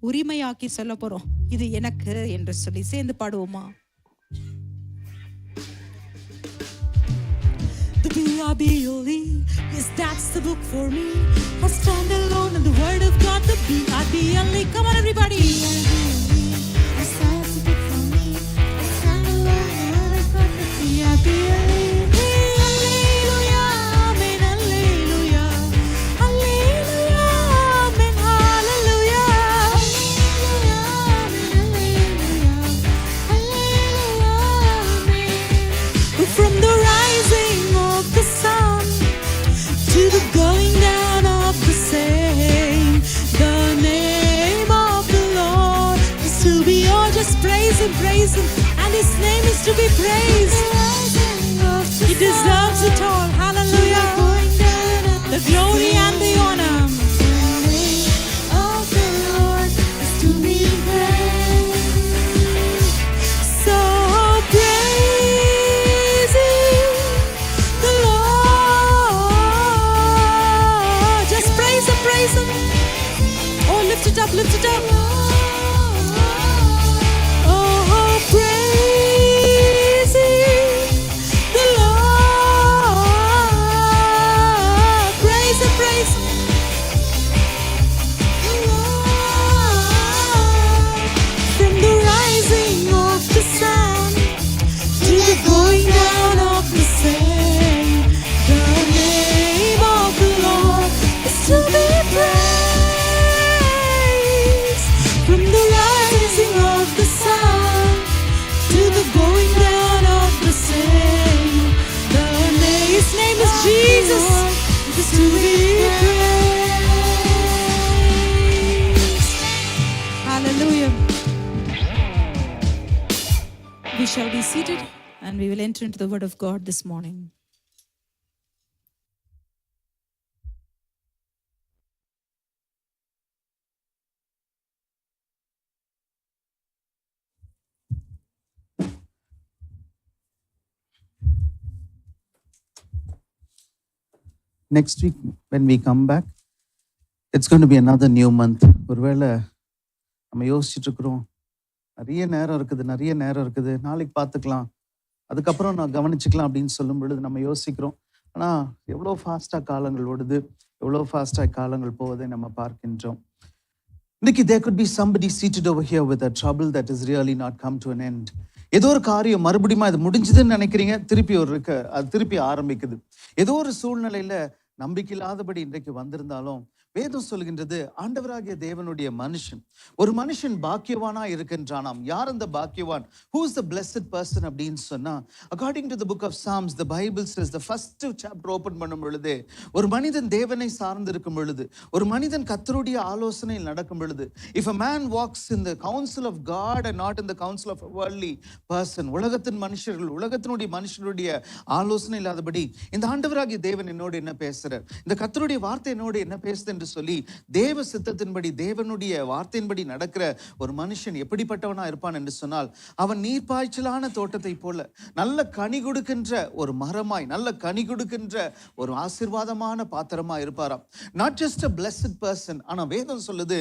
உரிமையாக்கி சொல்ல போறோம். இது எனக்கு என்று சொல்லி சேர்ந்து பாடுவோமா? The B-I-B-L-E, yes, that's the book for me. I stand alone in the word of God, the B-I-B-L-E. Come on, everybody. Yes, that's the book for me. I stand alone in the word of God, the B-I-B-L-E. Hallelujah, amen, hallelujah. Hallelujah, amen, hallelujah. From the rising of the sun to the going down of the same, the name of the Lord is to be, oh, just praise him, and his name is to be praised. He deserves it all. Hallelujah. The glory and the honor. So praising the Lord. Just praise him, praise him. Oh, lift it up, lift it up. Oh, praising the Lord. Praise him, praise him. From the rising of the sun to the going down of the same, the name of the Lord is to be praised. From the rising of the sun to the going down of the same, his name is Jesus, is to be praised. Hallelujah. We shall be seated and we will enter into the word of God this morning. Next week, when we come back, it's going to be another new month. ஒருவேளை நம்ம யோசிச்சுட்டு இருக்கிறோம், நிறைய நேரம் இருக்குது, நாளைக்கு பார்த்துக்கலாம், அதுக்கப்புறம் நான் கவனிச்சுக்கலாம் அப்படின்னு சொல்லும் பொழுது நம்ம யோசிக்கிறோம். ஆனால் எவ்வளோ ஃபாஸ்ட்டாக காலங்கள் ஓடுது, எவ்வளோ ஃபாஸ்ட்டாக காலங்கள் போவதை நம்ம பார்க்கின்றோம். இன்னைக்கு there could be somebody seated over here with a trouble that is really not come to an end. ஏதோ ஒரு காரியம் மறுபடியும் அது முடிஞ்சதுன்னு நினைக்கிறீங்க, அது திருப்பி ஆரம்பிக்குது. ஏதோ ஒரு சூழ்நிலையில நம்பிக்கை இல்லாதபடி இன்றைக்கு வந்திருந்தாலும் வேதம் சொல்கின்றது, ஆண்டவராகிய தேவனுடைய ஒரு மனுஷன் பாக்கியவானா இருக்கின்றானாம். யார் அந்த பாக்கியவான்? Who is the blessed person அப்படின்னு சொன்னா, according to the book of Psalms, the Bible says, the first chapter open பண்ணும் பொழுது, ஒரு மனிதன் தேவனை சார்ந்து இருக்கும் பொழுது, ஒரு மனிதன் கர்த்தருடைய ஆலோசனையில் நடக்கும் பொழுது, if a man walks in the counsel of God and not in the counsel of a worldly person, உலகத்தினுடைய மனுஷருடைய ஆலோசனை இல்லாதபடி இந்த ஆண்டவராகிய தேவன் என்னோடு என்ன பேசுறார், இந்த கர்த்தருடைய வார்த்தை என்னோடு என்ன பேசுது சொல்லி தேவ சித்தத்தின்படி, தேவனுடைய வார்த்தையின்படி நடக்கிற ஒரு மனுஷன் எப்படிப்பட்டவனா இருப்பான் என்று சொன்னால், அவன் நீர்ப்பாய்ச்சலான தோட்டத்தை போல நல்ல கனி கொடுக்கின்ற ஒரு மரமாய், நல்ல கனி கொடுக்கின்ற ஒரு ஆசீர்வாதமான பாத்திரமாய் இருப்பாராம். Not just a blessed person, ஆனா வேதம் சொல்லுது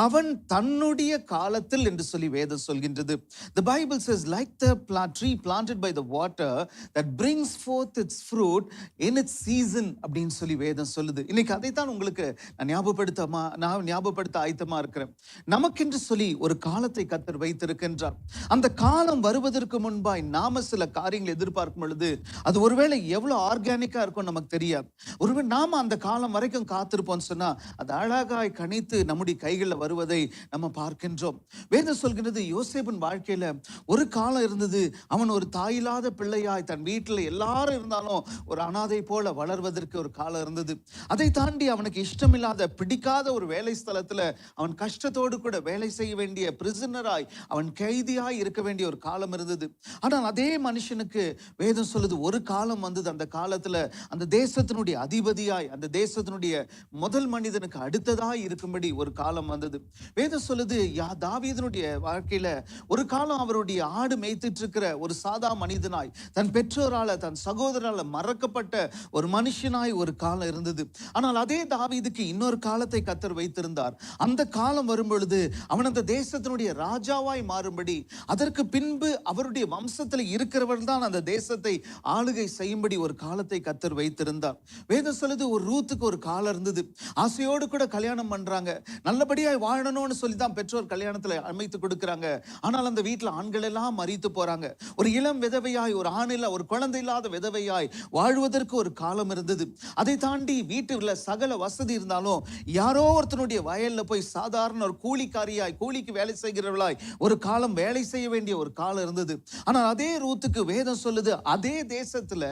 அவன் தன்னுடைய காலத்தில் என்று சொல்லி வேதம் சொல்கின்றது. The Bible says, like the tree planted by the water that brings forth its fruit in its season அப்படின்னு சொல்லி வேதம் சொல்லுது. இன்னைக்கு அதைத்தான் உங்களுக்கு ஞாபகப்படுத்த ஆயத்தமா இருக்கிறேன். நமக்கென்று சொல்லி ஒரு காலத்தை கர்த்தர் வைத்திருக்கின்றார். அந்த காலம் வருவதற்கு முன்பாய் நாம சில காரியங்களை எதிர்பார்க்கும் பொழுது அது ஒருவேளை எவ்வளவு ஆர்கானிக்கா இருக்கும் நமக்கு தெரியாது. ஒருவேளை நாம அந்த காலம் வரைக்கும் காத்திருப்போம் சொன்னா அது அழகாய் கணித்து நம்முடைய கைகளில் வருவதை நம்ம பார்க்கின்றோம். வேதம் சொல்கிறது, யோசேப்பின் வாழ்க்கையில ஒரு காலம் இருந்தது. அவன் ஒரு தாயில்லாத பிள்ளையாய் தன் வீட்டில் எல்லாரும் இருந்தாலும் ஒரு அனாதை போல வளர்வதற்கு ஒரு காலம் இருந்தது. அதை தாண்டி அவனுக்கு இஷ்டமில்லாத, பிடிக்காத ஒரு வேலை ஸ்தலத்துல அவன் கஷ்டத்தோடு கூட வேலை செய்ய வேண்டிய பிரிசனராய், அவன் கைதியாய் இருக்க வேண்டிய ஒரு காலம் இருந்தது. ஆனால் அதே மனுஷனுக்கு வேதம் சொல்லுது, ஒரு காலம் வந்தது. அந்த காலத்துல அந்த தேசத்தினுடைய அதிபதியாய், அந்த தேசத்தினுடைய முதல் மனிதனுக்கு அடுத்ததாய் இருக்கும்படி ஒரு காலம் வந்தது. வேதம் சொல்லுது, தாவீதினுடைய வாழ்க்கையில ஒரு காலம் அவருடைய ஆடு மேய்த்துட்டு இருக்கிற ஒரு சாதா மனிதனாய், தன் பெற்றோரால, தன் சகோதரால மறக்கப்பட்ட ஒரு மனுஷனாய் ஒரு காலம் இருந்தது. ஆனால் அதே தாவீதுக்கு இன்னொரு காலத்தை கர்த்தர் வைத்திருந்தார். அந்த காலம் வரும் பொழுது அவன் அந்த தேசத்தினுடைய ராஜாவாய் மாறும்படி, அதற்கு பின்பு அவருடைய வம்சத்தில் இருக்கிறவர் தான் அந்த தேசத்தை ஆளுகை செய்யும்படி ஒரு காலத்தை கர்த்தர் வைத்திருந்தார். வேதம் சொல்லுது ஒரு ரூத்துக்கு ஒரு காலம் இருந்தது. ஆசையோடு கூட கல்யாணம் பண்றாங்க, நல்லபடியாய் வாழணும்னு சொல்லி தான் பெற்றோர் கல்யாணத்துல அமைத்து கொடுக்குறாங்க. ஆனால் அந்த வீட்டுல ஆண்கள் எல்லாம் மரித்து போறாங்க. ஒரு இளம் விதவையாய், ஒரு ஆணில்ல ஒரு குழந்தை இல்லாத விதவையாய் வாழ்வதற்கு ஒரு காலம் இருந்தது. அதை தாண்டி வீட்டுல சகல வசதி இருந்தாலும் யாரோ ஒருத்தனுடைய வயல்ல போய் சாதாரண ஒரு கூலிக்காரியாய், கூலிக்கு வேலை செய்கிறவளாய் ஒரு காலம் வேலை செய்ய வேண்டிய ஒரு காலம் இருந்தது. ஆனால் அதே ரூத்துக்கு வேதம் சொல்லுது, அதே தேசத்துல,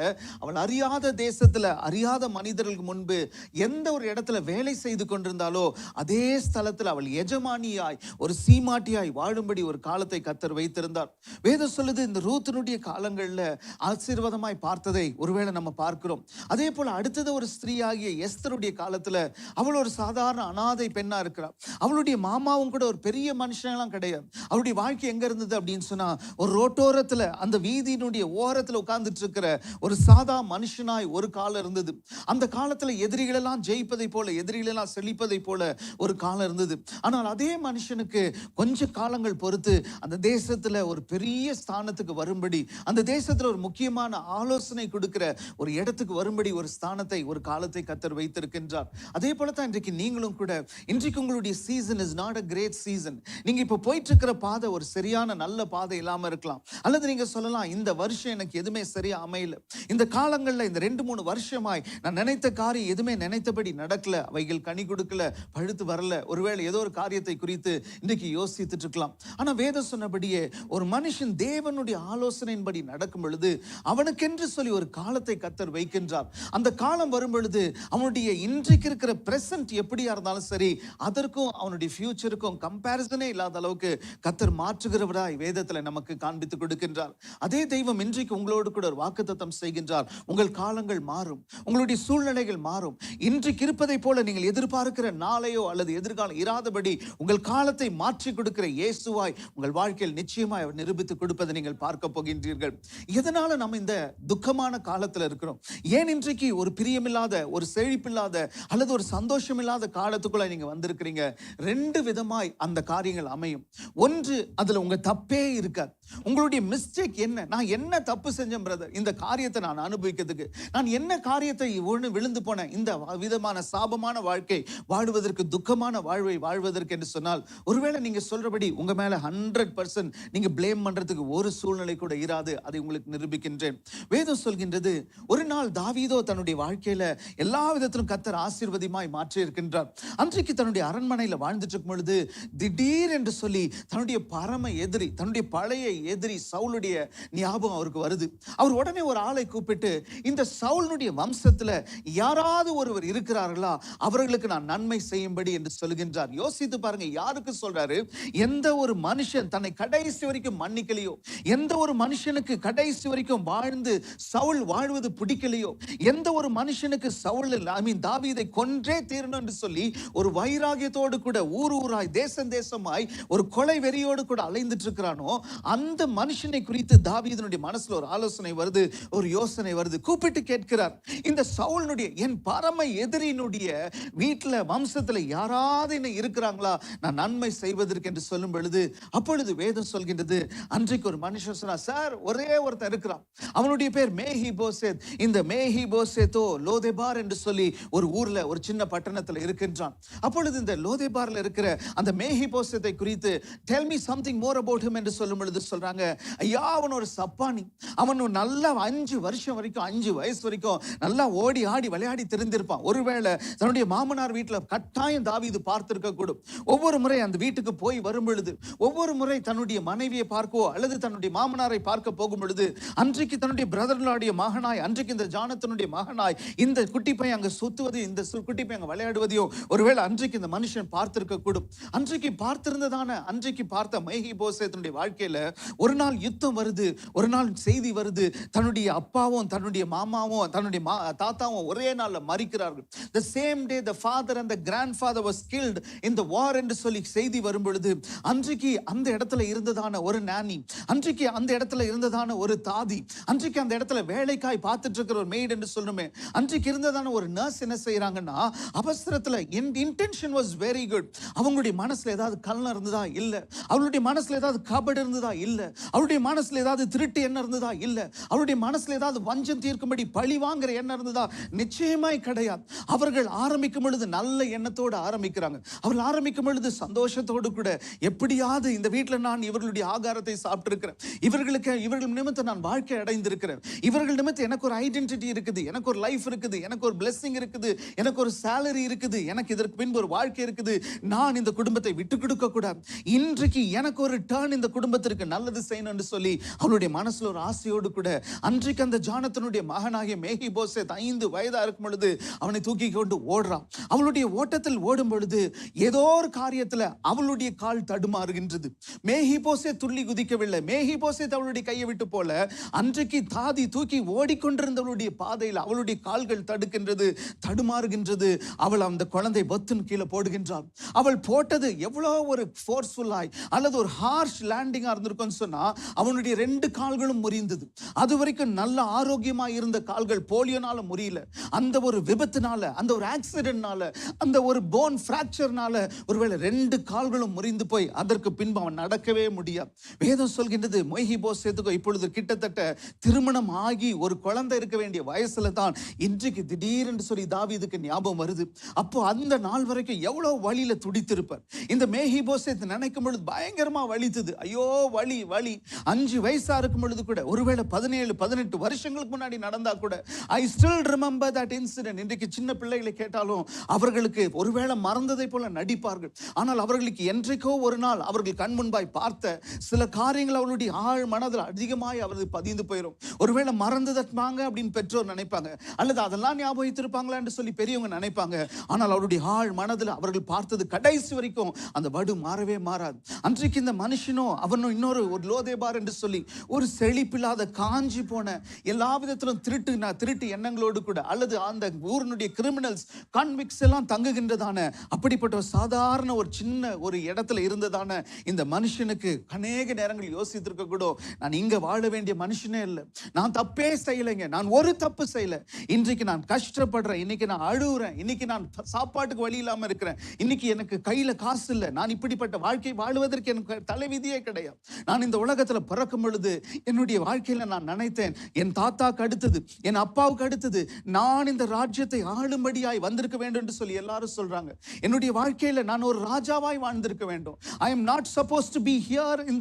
அவள் அறியாத தேசத்துல, அறியாத மனிதர்களுக்கு முன்பு எந்த ஒரு இடத்துல வேலை செய்து கொண்டிருந்தாலோ அதே ஸ்தலத்துல அவள் எஜமானியாய், ஒரு சீமாட்டியாய் வாழும்படி ஒரு காலத்தை கர்த்தர் வைத்திருந்தார். வேதம் சொல்லுது இந்த ரூத்தினுடைய காலங்கள்ல ஆசீர்வாதமாய் பார்த்ததை ஒருவேளை நம்ம பார்க்கிறோம். அதே போல அடுத்தது ஒரு ஸ்திரீயாகிய எஸ்தருடைய காலத்துல அவள் ஒரு சாதாரண அனாதை பெண்ணா இருக்கிறார். அவளுடைய மாமாவும் கூட ஒரு பெரிய மனுஷன்லாம் கிடையாது. அவளுடைய வாழ்க்கை எங்க இருந்தது அப்படின்னு சொன்னா, ஒரு ரோட்டோரத்துல, அந்த வீதியினுடைய ஓரத்துல உட்கார்ந்துட்டு இருக்கிற ஒரு சாதா மனுஷனாய் ஒரு காலம் இருந்தது. அந்த காலத்துல எதிரிகளெல்லாம் ஜெயிப்பதை போல, எதிரிகளெல்லாம் செழிப்பதை போல ஒரு காலம் இருந்தது. ஆனால் அதே மனுஷனுக்கு கொஞ்ச காலங்கள் பொறுத்து அந்த தேசத்துல ஒரு பெரிய ஸ்தானத்துக்கு வரும்படி, அந்த தேசத்துல ஒரு முக்கியமான ஆலோசனை கொடுக்கிற ஒரு இடத்துக்கு வரும்படி ஒரு ஸ்தானத்தை, ஒரு காலத்தை கர்த்தர் வைத்திருக்கின்றார். அதே போல தான் இன்றைக்கு நீங்களும் கூட, இன்றைக்கு உங்களுடைய season is not a great season. நீங்க இப்ப போயிட்டு இருக்கிற பாதை ஒரு சரியான நல்ல பாதை இல்லாம இருக்கலாம். அல்லது நீங்க சொல்லலாம், இந்த வருஷம் எனக்கு எதுவுமே சரியா அமையல, இந்த காலங்கள்ல இந்த 2-3 வருஷமாய் நான் நினைத்த காரியம் எதுவுமே நினைத்தபடி நடக்கல, அவைகள் கனி கொடுக்கல, பழுத்து வரல. ஒருவேளை ஏதோ ஒரு காரியத்தை குறித்து இன்னைக்கு யோசித்துட்டு இருக்கலாம். ஆனா வேதம் சொன்னபடியே ஒரு மனுஷன் தேவனுடைய ஆலோசனையின்படி நடக்கும் பொழுது அவனுக்கென்று சொல்லி ஒரு காலத்தை கர்த்தர் வைக்கின்றார். அந்த காலம் வரும் பொழுது அவனுடைய இன்றைக்கு இருக்கிற பிரசன்ட் எப்படியா இருந்தாலும் சரி, அதற்கும் அவனுடைய ஃபியூச்சருக்கும் கம்பேரிசனே இல்லாத அளவுக்கு கர்த்தர் மாற்றுகிறவராய் வேதத்துல நமக்கு காண்பித்து கொடுக்கின்றார். அதே தெய்வம் இன்றைக்கு உங்களோடு கூட ஒரு வாக்குத்தத்தம் செய்கின்றார். உங்கள் காலங்கள் மாறும், உங்களுடைய சூழ்நிலைகள் மாறும். இன்றைக்கு இருப்பதை போல நீங்கள் எதிர்பார்க்கிற நாளையோ அல்லது எதிர்காலம் இராதபடி உங்கள் காலத்தை மாற்றி கொடுக்கிற இயேசுவாய் உங்கள் வாழ்க்கையில் நிச்சயமாய் அவர் நிரூபித்து கொடுப்பதை நீங்கள் பார்க்க போகின்றீர்கள். எதனால நம்ம இந்த துக்கமான காலத்துல இருக்கிறோம்? ஏன் இன்றைக்கு ஒரு பிரியமில்லாத, ஒரு செழிப்பில்லாத அல்லது ஒரு சந்தோஷம் இல்லாத காலத்துக்குள்ள நீங்க வந்திருக்கிறீங்க? 2 விதமாய் அந்த காரியங்கள் அமையும். ஒன்று, அதுல உங்க தப்பே இருக்காது. உங்களுடைய மிஸ்டேக் என்ன? நான் என்ன தப்பு செஞ்சேன் பிரதர், இந்த காரியத்தை நான் அனுபவிக்கிறதுக்கு? நான் என்ன காரியத்தை விழுந்து போனேன்? இந்த விதமான சாபமான வாழ்க்கை வாழ்வதற்கு, துக்கமான வாழ்வை வாழ்வதற்கு என்று சொன்னால், ஒருவேளை நீங்க சொல்றபடி உங்க மேல 100% நீங்க பிளேம் பண்றதுக்கு ஒரு சூழ்நிலை கூட இராது. அதை உங்களுக்கு நிரூபிக்கின்றேன். வேதம் சொல்கின்றது, ஒரு நாள் தாவீதோ தன்னுடைய வாழ்க்கையில எல்லா விதத்திலும் கர்த்தர் ஆசீர்வாதமாய் மாற்றி இருக்கின்றார். அன்றைக்கு தன்னுடைய அரண்மனையில வாழ்ந்துட்டு இருக்கும் பொழுது திடீர் என்று சொல்லி தன்னுடைய பரம எதிரி, தன்னுடைய பழைய எதிரி சவுலுடைய ஞாபகம் அவருக்கு வருது. அவர் உடனே ஒரு ஆளை கூப்பிட்டு, இந்த சவுலுடைய வம்சத்துல யாராவது ஒருவர் இருக்கிறார்களா, அவர்களுக்கு நான் நன்மை செய்யும்படி என்று சொல்கின்றார். யோசித்து பாருங்க, யாருக்கு சொல்றாரு? எந்த ஒரு மனுஷன் தன்னை கடைசி வரைக்கும் மன்னிக்கலையோ, எந்த ஒரு மனுஷனுக்கு கடைசி வரைக்கும் வாழ்ந்து சவுல் வாழ்வது பிடிக்கலையோ, எந்த ஒரு மனுஷனுக்கு சவுல் தாவீதை கொன்றே தீரணும் என்று சொல்லி ஒரு வைராகியத்தோடு கூட ஊர் ஊராய், தேசம் தேசமாய் ஒரு கொலை வெறியோடு கூட அலைந்துட்டு இருக்கிறானோ, அந்த மனுஷனை குறித்து தாவீதினுடைய மனசுல ஒரு ஆலோசனை வருது, ஒரு யோசனை வருது. கூப்பிட்டு கேட்கிறார், இந்த சவுலுடைய, என் பரம எதிரினுடைய வீட்டுல வம்சத்துல யாராவது என்ன இருக்கிறாங்களா நான் நன்மை செய்வதற்கு என்று சொல்லும் பொழுது, அப்பொழுது வேதம் சொல்கின்றது, அன்றைக்கு ஒரு மனுஷன் சொன்னார், சார் ஒரே ஒருத்தர் இருக்கிறான், அவனுடைய பேர் மேஹிபோசேத். இந்த மேஹிபோசேத்தோ லோதேபார் என்று சொல்லி ஒரு ஊர்ல, ஒரு சின்ன பட்டணத்துல இருக்கின்றான். அப்பொழுது இந்த லோதேபார்ல இருக்கிற அந்த மேஹிபோசேத்தை குறித்து tell me something more about him என்று சொல்லும் பொழுது சொல்றாங்க, ஐயா அவன் ஒரு சப்பானி, அவன் நல்லா 5 வருஷம் வரைக்கும், 5 வயசு வரைக்கும் நல்லா ஓடி ஆடி விளையாடி தெரிந்திருப்பான். ஒருவேளை தன்னுடைய மாமனார் வீட்டுல கட்டாயம் தாவீது பார்த்திருக்க கூடும். ஒவ்வொரு முறை அந்த வீட்டுக்கு போய் வரும் பொழுது, ஒவ்வொரு முறை தன்னுடைய மனைவியை பார்க்கவோ அல்லது தன்னுடைய மாமனாரை பார்க்க போகும் பொழுது, அன்றைக்கு தன்னுடைய பிரதர்களுடைய மகனாய், அன்றைக்கு இந்த ஜானத்தனுடைய மகனாய் இந்த குட்டி பையன் அங்க சுத்துவதையும், இந்த குட்டி பையன் அங்க விளையாடுவதையும் ஒருவேளை அன்றைக்கு இந்த மனுஷன் பார்த்திருக்க கூடும். அன்றைக்கு பார்த்திருந்ததான, அன்றைக்கு பார்த்த மேஹிபோசேத்தினுடைய வாழ்க்கையில ஒரு நாள் யுத்தம் வருது, ஒரு நாள் செய்தி வருது, தன்னுடைய அப்பாவும் தன்னுடைய மாமாவும் தன்னுடைய தாத்தாவும் ஒரே நாள்ல மரிக்கிறார்கள். The same day the father and the grandfather was killed in the war என்று சொல்லி செய்தி வரும் பொழுது, அன்றைக்கு அந்த இடத்துல இருந்ததான ஒரு நானி, அன்றைக்கு அந்த இடத்துல இருந்ததான ஒரு தாதி, அன்றைக்கு அந்த இடத்துல வேலைக்காய் பார்த்துட்டு இருக்கிற ஒரு மெய்ட் என்று சொல்லுமே, அன்றைக்கு இருந்ததான ஒரு நர்ஸ் என்ன செய்யறாங்கன்னா, அவசரத்துல இன்டென்ஷன் வாஸ் வெரி குட். அவங்களுடைய மனசுல ஏதாவது கள்ளம் இருந்ததா இல்ல, அவளுடைய மனசுல ஏதாவது கபடு இருந்ததா இல்ல, அவருடைய மனசுல ஏதாவது திருட்டு எண்ணம் இருந்ததா இல்ல, அவருடைய மனசுல ஏதாவது வஞ்சம் தீர்க்கும்படி பழி வாங்குற எண்ணம் இருந்ததா? நிச்சயமாய் கிடையாது. அவர்கள் ஆரம்பிக்கும் பொழுது நல்ல எண்ணத்தோடு ஆரம்பிக்கிறாங்க. அவர்கள் ஆரம்பிக்கும் பொழுது சந்தோஷத்தோடு கூட, எப்படியாவது இந்த வீட்டில் நான் இவர்களுடைய ஆகாரத்தை சாப்பிட்டு இருக்கிறேன், இவர்கள் நிமித்தம் நான் வாழ்க்கை அடைந்திருக்கிறேன், இவர்கள் நிமித்தம் எனக்கு ஒரு ஐடென்டிட்டி இருக்குது, எனக்கு ஒரு லைஃப் இருக்குது, எனக்கு ஒரு பிளெஸிங் இருக்குது, எனக்கு ஒரு சேலரி இருக்குது, எனக்கு இதற்கு பின்பு ஒரு வாழ்க்கை இருக்குது, நான் இந்த குடும்பத்தை விட்டு கொடுக்க கூடாது, இன்றைக்கு எனக்கு ஒரு டர்ன் இந்த குடும்பத்திற்கு நல்லது செய்யணும் என்று சொல்லி அவளுடைய மனசுல ஒரு ஆசையோடு கூட, அன்றைக்கு அந்த ஜானத்தனுடைய மகனாகிய மேகிபோசேத் 5 வயதா இருக்கும் பொழுது அவனை தூக்கி கொண்டு ஓடுறான். அவளுடைய ஓட்டத்தில் ஓடும் பொழுது ஏதோ ஒரு காரியத்துல அவளுடைய கால் தடுமாறுகின்றது. மேகிபோசேத் துள்ளி குதிக்கவில்லை, மேகிபோசேத் அவளுடைய கையை விட்டு போல, அன்றைக்கு தாதி தூக்கி ஓடிக்கொண்டிருந்தவளுடைய பாதையில் அவளுடைய கால்கள் தடுக்கின்றது, தடுமாறுகின்றது. அவள் அந்த குழந்தை பத்துன்னு கீழே போடுகின்றாள். அவள் போட்டது எவ்வளோ ஒரு ஃபோர்ஸ்ஃபுல்லாய் அல்லது ஒரு ஹார்ஷ் லேண்டிங்கா இருந்திருக்கும்னு சொன்னா, அவனுடைய 2 கால்களும் முறிந்தது. அது வரைக்கும் நல்ல ஆரோக்கியமா இருந்த கால்கள் போலியோனால முறியல. அந்த ஒரு விபத்துனால, அந்த ஒரு ஆக்சிடென்ட்னால, அந்த ஒரு போன் பிராக்சர்னால ஒருவேளை 2 கால்களும் முறிந்து போய் அதற்கு பின்பு அவன் நடக்கவே முடியாது. வேதம் சொல்கின்றது, மேகிபோசேத்துக்கு இப்பொழுது கிட்டத்தட்ட திருமணம் ஆகி ஒரு குழந்தை இருக்க வேண்டிய வயசுல தான் இன்றைக்கு திடீரென்று சொல்லி தாவீதுக்கு ஞாபகம் வருது. அப்போ அந்த நாள் வரைக்கும் எவ்வளவு வழியில துடித்திருப்பார். இந்த மேகிபோசேத் நினைக்கும் பொழுது பயங்கரமா வலித்தது. ஐயோ வலி வலி. 5 வயசா இருக்கும் பொழுது கூட, ஒருவேளை 17-18 வருஷங்களுக்கு முன்னாடி நடந்தா கூட, I still remember that incident. இன்றைக்கு சின்ன பிள்ளைகளை கேட்டாலும் அவர்களுக்கு ஒருவேளை மறந்ததை போல நடிப்பார்கள். ஆனால் அவர்களுக்கு என்றைக்கோ ஒரு நாள் அவர்கள் கண் முன்பாய் பார்த்த சில காரியங்கள் அவர்களுடைய ஆழ் மனதில் அதிகமாய் அவர்கள் பதிந்து போயிடும். ஒருவேளை மறந்துதற்பாங்க அப்படின்னு பெற்றோர் நினைப்பாங்க, அல்லது அதெல்லாம் ஞாபகித்திருப்பாங்களா என்று சொல்லி பெரியவங்க நினைப்பாங்க. ஆனால் அவருடைய ஆழ் மனதில் அவர்கள் பார்த்தது கடைசி வரைக்கும் அந்த வடு மாறவே மாறாது. அன்றைக்கு இந்த மனுஷனோ அவனும் இன்னொரு ஒரு லோதேபார் என்று சொல்லி ஒரு செழிப்பில்லாத காஞ்சி போன எல்லா விதத்திலும் திருட்டு எண்ணங்களோடு கூட, அல்லது அந்த ஊரினுடைய கிரிமினல்ஸ் கான்விக்ஸ் எல்லாம் தங்குகின்றதான அப்படிப்பட்ட ஒரு சாதாரண ஒரு சின்ன ஒரு இடத்துல இருந்ததான இந்த மனுஷனுக்கு அநேக நேரங்கள் யோசித்திருக்க கூட, நான் இங்க வாழ வேண்டிய மனுஷனே இல்லை, நான் தப்பே செய்யலைங்க, நான் ஒரு தப்பு செய்யல, இன்றைக்கு நான் கஷ்டப்படுறேன், இன்னைக்கு நான் அழுகுறேன், இன்னைக்கு நான் சாப்பாட்டுக்கு வழி இல்லாம இருக்கிறேன், இன்னைக்கு எனக்கு கையில காசு இல்லை, நான் இப்படிப்பட்ட வாழ்க்கை வாழுவதற்கு எனக்கு தலைவிதியே கிடையாது. நான் இந்த உலகத்துல பிறக்கும் பொழுது என்னுடைய வாழ்க்கையில நான் நினைத்தேன், என் தாத்தாக்கு அடுத்தது, என் அப்பாவுக்கு அடுத்தது நான் இந்த ராஜ்யத்தை ஆளும்படியாய் வந்திருக்க வேண்டும் என்று சொல்லி எல்லாரும் சொல்றாங்க. என்னுடைய வாழ்க்கையில நான் ஒரு ராஜாவாய் வாழ்ந்திருக்க வேண்டும். I am not supposed to be here in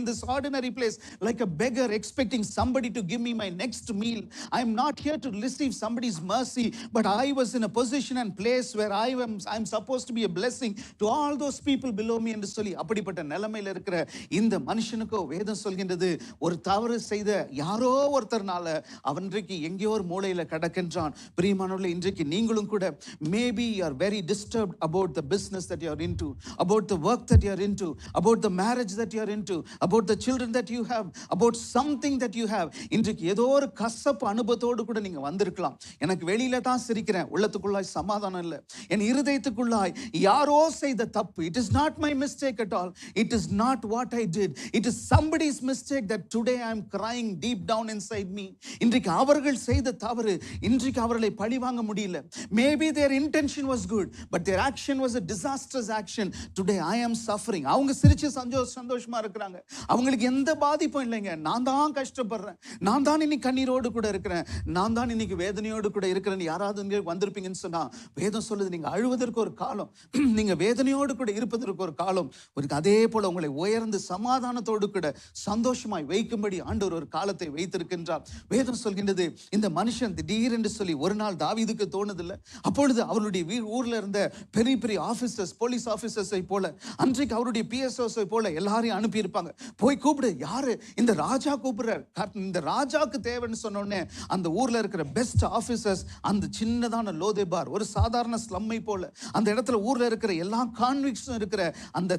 this ordinary place like a beggar expecting somebody to give me my next meal. I am not here to receive somebody's mercy, but I was in a position and place where I am supposed to be a blessing to all those people below me என்று சொல்லி அப்படிப்பட்ட நிலைமையில இருக்கிற இந்த மனுஷனுக்கோ வேதம் சொல்கின்றது, ஒரு தவறு செய்த யாரோ ஒருத்தர்னால அவன் இன்றைக்கு எங்கேயோ ஒரு மூலையில கிடக்கின்றான். பிரியமானவர்களே, இன்றைக்கு நீங்களும் கூட maybe you are very disturbed about the business that you are into, about the work that you are into, about the marriage that you are into, about the children that you have, about something that you have. இன்றைக்கு ஏதோ ஒரு கசப்பு அனுபவத்தோடு கூட நீங்க வந்திருக்கலாம். எனக்கு வெளியில தான் சிரிக்கிறேன், உள்ளத்துக்குள்ளாய் சமாதானம் இல்லை, என் இருதயத்துக்குள்ளாய் யாரோ செய்த தப்பு. It is not my mistake at all. It is not what I did. It is somebody's mistake that today I am crying deep down inside me. இன்றைக்கு அவர்கள் செய்த தவறு, இன்றைக்கு அவர்களை பழி வாங்க முடியல. Maybe their intention was good, but their action was a disastrous action. Today I am suffering. அவங்க சிரிச்சு சந்தோஷமா இருக்கிறாங்க, அவங்களுக்கு எந்த பாதிப்பும் இல்லைங்க. நான் தான் கஷ்டப்படுறேன், நான் தான் இன்னைக்கு கண்ணீரோடு கூட இருக்கிறேன், நான் தான் இன்னைக்கு வேதனையோடு கூட இருக்கிறேன். யாராவது இங்கே வந்திருப்பீங்கன்னு சொன்னா வேதம் சொல்லுது, நீங்க அழுவதற்கு ஒரு காலம், நீங்க வேதனையோடு கூட இருப்பதற்கு ஒரு காலம், அதே போல உங்களை உயர்ந்து சமாதானத்தோடு கூட சந்தோஷமாய் வைக்கும்படி ஆண்டவர் ஒரு காலத்தை வைத்திருக்கின்றார். வேதம் சொல்கின்றது, இந்த மனுஷன் திடீரென்று சொல்லி ஒரு நாள் தாவீதுக்கு தோணுதில்லை. அப்பொழுது அவருடைய ஊர்ல இருந்த பெரிய பெரிய ஆபீசர்ஸ், போலீஸ் ஆபீசர்ஸை போல, அன்றைக்கு அவருடைய பிஎஸ்ஓஸை போல எல்லாரையும் அனுப்பி இருப்பாங்க. போய் கூப்பிடு, யாரு? இந்த ராஜா கூப்பிடுறார், இந்த ராஜாக்கு தேவைன்னு சொன்னோடனே அந்த ஊர்ல இருக்கிற பெஸ்ட் ஆபீசர்ஸ் அந்த சின்னதான லோதேபார், ஒரு சாதாரண ஸ்லம்மை போல அந்த இடத்துல ஊர்ல இருக்கிற எல்லா கான்விக்ஸும் இருக்கிற அந்த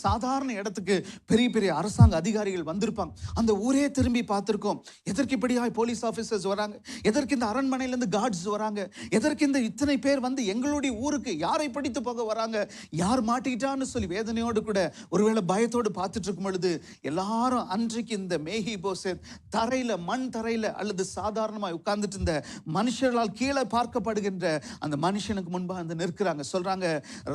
சாதாரண இடத்துக்கு பெரிய பெரிய அரசாங்க அதிகாரிகள் வந்திருப்பாங்க. அந்த ஊரே திரும்பி பார்த்திருக்கோம், எதற்கு இப்படியாய் போலீஸ் ஆபீசர்ஸ் வராங்க, எதற்கு இந்த அரண்மனையிலிருந்து கார்ட்ஸ் வராங்க, எதற்கு இந்த இத்தனை பேர் வந்து எங்களுடைய ஊருக்கு யாரை படித்து போக வராங்க, யார் மாட்டிக்கிட்டான்னு சொல்லி வேதனையோடு கூட ஒருவேளை பயத்தோடு பார்த்துட்டு இருக்கும் பொழுது எல்லாரும் அன்றைக்கு இந்த மேகிபோசேத் தரையில, மண் தரையில அல்லது சாதாரணமாய் உட்கார்ந்துட்டு இருந்த மனுஷர்களால் கீழே பார்க்கப்படுகின்ற அந்த மனுஷனுக்கு முன்பாக வந்து நிற்கிறாங்க. சொல்றாங்க,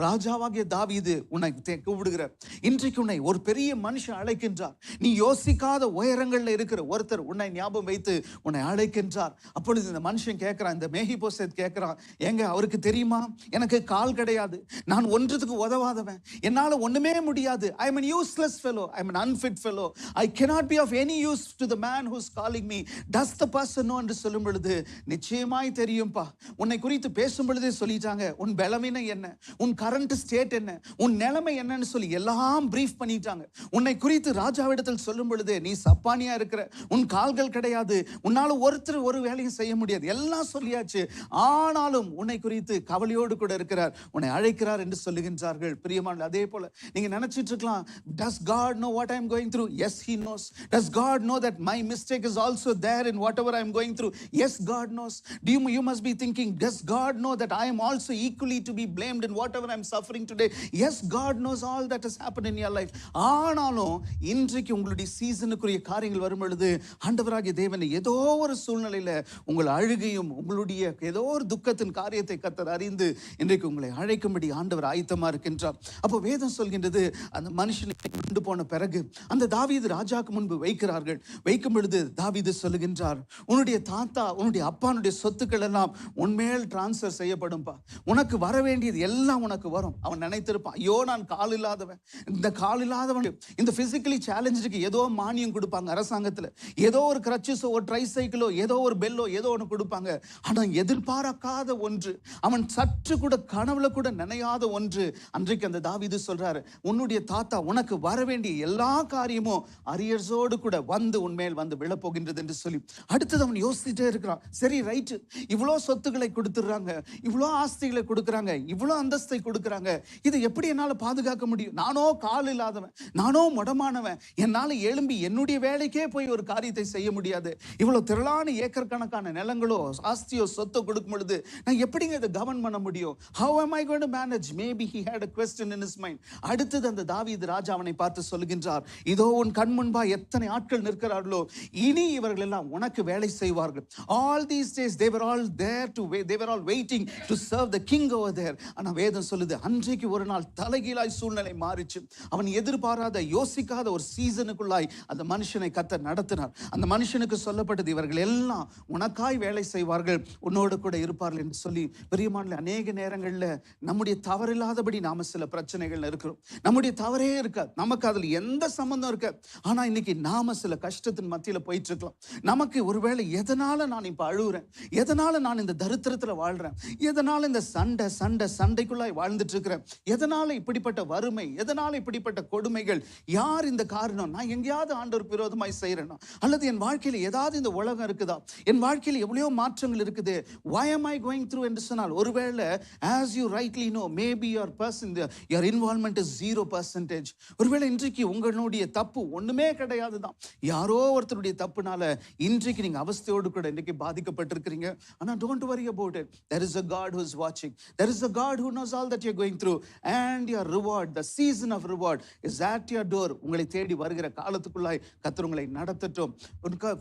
ராஜாவாகிய தாவீது உன்னை கூப்பிடுகிற, இன்றைக்கு உன்னை ஒரு பெரிய மனுஷன் அழைக்கின்றார். நீ யோசிக்காத உயரங்கள்ல இருக்கிற ஒருத்தர் உன்னை ஞாபகம் வைத்து உன்னை அழைக்கின்றார். அப்பொழுது இந்த மனுஷன் கேட்கிறான், இந்த மேகிபோசேத் கேட்கிறான், ஏங்க அவருக்கு தெரியுமா எனக்கு கால் கிடையாது, நான் ஒன்றதுக்கு உதவாதவன், என்னால ஒண்ணுமே முடியாது, I am an useless fellow, I am an unfit fellow, I cannot be of any use to the man who is calling me. Does the person know என்று சொல்லும் பொழுது, நிச்சயமாய் தெரியும்பா, உன்னை குறித்து பேசும் பொழுதே சொல்லிட்டாங்க, உன் பலவீனம் என்ன, உன் கரண்ட் ஸ்டேட் என்ன, உன் நிலைமை என்னன்னு சொல்லி எல்லாம் பிரீஃப் பண்ணிட்டாங்க. உன்னை குறித்து ராஜாவிடத்தில் சொல்லும் பொழுது, நீ சப்பானியா இருக்கிற, உன் கால்கள் கிடையாது, உன்னால ஒருத்தர் ஒரு வேலையும் செய்ய முடியாது, எல்லாம் சொல்லியாச்சு, ஆனாலும் உன்னை குறித்து கவலையோடு கூட இருக்கிறார், உன்னை அழைக்கிறார் என்று சொல்லுகின்றார்கள். பிரியமான, அதே போல நீங்க நினைச்சிட்டு இருக்கலாம், does God know what I am going through? Yes, he knows. Does God know that my mistake is also there in whatever I am going through? Yes, God knows. You must be thinking, does God know that I am also equally to be blamed in whatever I am suffering today? Yes, God knows all that has happened in your life. ஆனாலும் இன்றைக்கு உங்களுடைய சீசனுக்குரிய காரியங்கள் வரும் பொழுது, ஆண்டவராகிய தேவன் ஏதோ ஒரு சூழ்நிலையில உங்கள் அழுகையும் உங்களுடைய ஏதோ ஒரு துக்கத்தின் காரியத்தை கர்த்தர் அறிந்து இன்றைக்கு உங்களை அழைக்கும்படி ஆண்டவர் ஆயத்தமா இருக்கின்றார். அப்போ வேதம் சொல்கின்றது, அந்த மனுஷனை கொண்டு போன பிறகு அந்த தாவீது ராஜாக்கு முன்பு வைக்கிறார்கள். வைக்கும் பொழுது தாவீது சொல்லுகின்றார், உன்னுடைய தாத்தா உன்னுடைய அப்பானுடைய சொத்துக்கள் எல்லாம் உன்மேல் டிரான்ஸ்ஃபர் செய்யப்படும்பா, உனக்கு வர வேண்டியது எல்லாம் உனக்கு வரும். அவன் நினைத்திருப்பான், ஐயோ நான் கால் இல்லாதவன், இந்த கால் இல்லாதவன், இந்த பிசிக்கலி சேலஞ்சுக்கு ஏதோ மானியம் கொடுப்பாங்க அரசாங்கத்தில், ஏதோ ஒரு கிரச்சஸோ ஒரு ட்ரைசைக்கிளோ ஏதோ ஒரு பெல்லோ ஏதோ ஒன்று கொடுப்பாங்க. ஆனால் எதிர்பார்க்காத ஒன்று, அவன் சற்று கூட கனவுல கூட நினையாத ஒன்று, அன்றைக்கு அந்த தாவீது சொல்றாரு, உன்னுடைய தாத்தா உனக்கு வர வேண்டிய எல்லா காரியமும் அரியர்ஸோடு கூட வந்து உன்மேல் வந்து விழப்போகின்றது என்று சொல்லி, அடுத்தது அவன் யோசிச்சுட்டே இருக்கிறான். சரி ரைட்டு, இவ்வளோ சொத்துக்களை கொடுத்துடுறாங்க, இவ்வளோ ஆஸ்திகளை கொடுக்குறாங்க, இவ்வளோ அந்தஸ்தை கொடுக்குறாங்க, இது எப்படி என்னால் பாதுகாக்க முடியும்? நானோ கால் இல்லாதவன், நானோ முடமானவன், என்னால் எழும்பி என்னுடைய வேலைக்கே போய் ஒரு காரியத்தை செய்ய முடியாது. இவ்வளோ திரளான ஏக்கர் கணக்கான நிலங்களோ ஆஸ்தியோ சொத்தோ கொடுக்கும் பொழுது நான் எப்படிங்க இதை கவர்ன் பண்ண முடியும்? How am I going to manage? Maybe he had a question in his mind. அடுத்தது அந்த தாவீது ராஜா அவனை பார்த்து சொல்லுகின்றார், இதோ உன் கண் முன்பா எத்தனை ஆட்கள் நிற்கிறார்களோ, இனி இவர்கள் எல்லாம் உனக்கு வேலை செய்வார்கள். All these days they were all there to wait, they were all waiting to serve the king over there. ஆனா வேதம் சொல்லுது, அன்றைக்கு ஒரு நாள் தலைகீழாய் சூழ்நிலை மாறிச்சு. அவன் எதிர்பாராத யோசிக்காத ஒரு சீசனுக்குள்ளாய் அந்த மனுஷனை கர்த்தர் நடத்தினார். அந்த மனுஷனுக்கு சொல்லப்பட்டது, இவர்கள் எல்லாம் உனக்காய் வேலை செய்வார்கள், உன்னோடு கூட இருப்பார்கள் என்று சொல்லி. பிரியமானவர்களே, அநேக நேரங்களில் நம்முடைய தவறில்லாதபடி நாம சில பிரச்சனைகள் இருக்கிறோம், நம்முடைய தவறே இருக்காது, நமக்கு அதில் எந்த சம்பந்தம் இருக்காது. ஆனா இன்னைக்கு நாம சில கஷ்டத்தின் மத்தியில போயிட்டு இருக்கலாம். நமக்கு ஒருவேளை எதனால நான் இப்ப அழுகுறேன், எதனால நான் இந்த தரித்திரத்துல வாழ்றேன், எதனால இந்த சண்டைக்குள்ளாய் வாழ்ந்துட்டு இருக்கிறேன், எதனால இப்படிப்பட்ட வறுமை, எதனால இப்படிப்பட்ட கொடுமைகள், யார் இந்த காரணம்? நான் எங்கேயாவது ஆண்டவருக்கு விரோதமாய் செய்யறேனா, அல்லது என் வாழ்க்கையில ஏதாவது இந்த உலகம் இருக்குதா, என் வாழ்க்கையில எவ்வளவோ மாற்றங்கள் இருக்குது, why am I going through என்று சொன்னால், ஒருவேளை as you rightly know, maybe your involvement is 0%. ஒருவேளை இன்றைக்கு உங்களுடைய தப்பு ஒண்ணுமே கிடையாது தான், யாரோ ஒருத்தருடைய தப்புனால இன்றைக்கு நீங்க அவஸ்தையோடு கூட இன்றைக்கு பாதிக்கப்பட்டிருக்கிறீங்க. ஆனா don't worry about it. There is a God who is watching. There is a God who knows all that you're going through, and your reward, the season of reward is at your door. உங்களை தேடி வருகிற காலத்துக்குள்ளாய் கர்த்தர் உங்களை நடத்தட்டும்.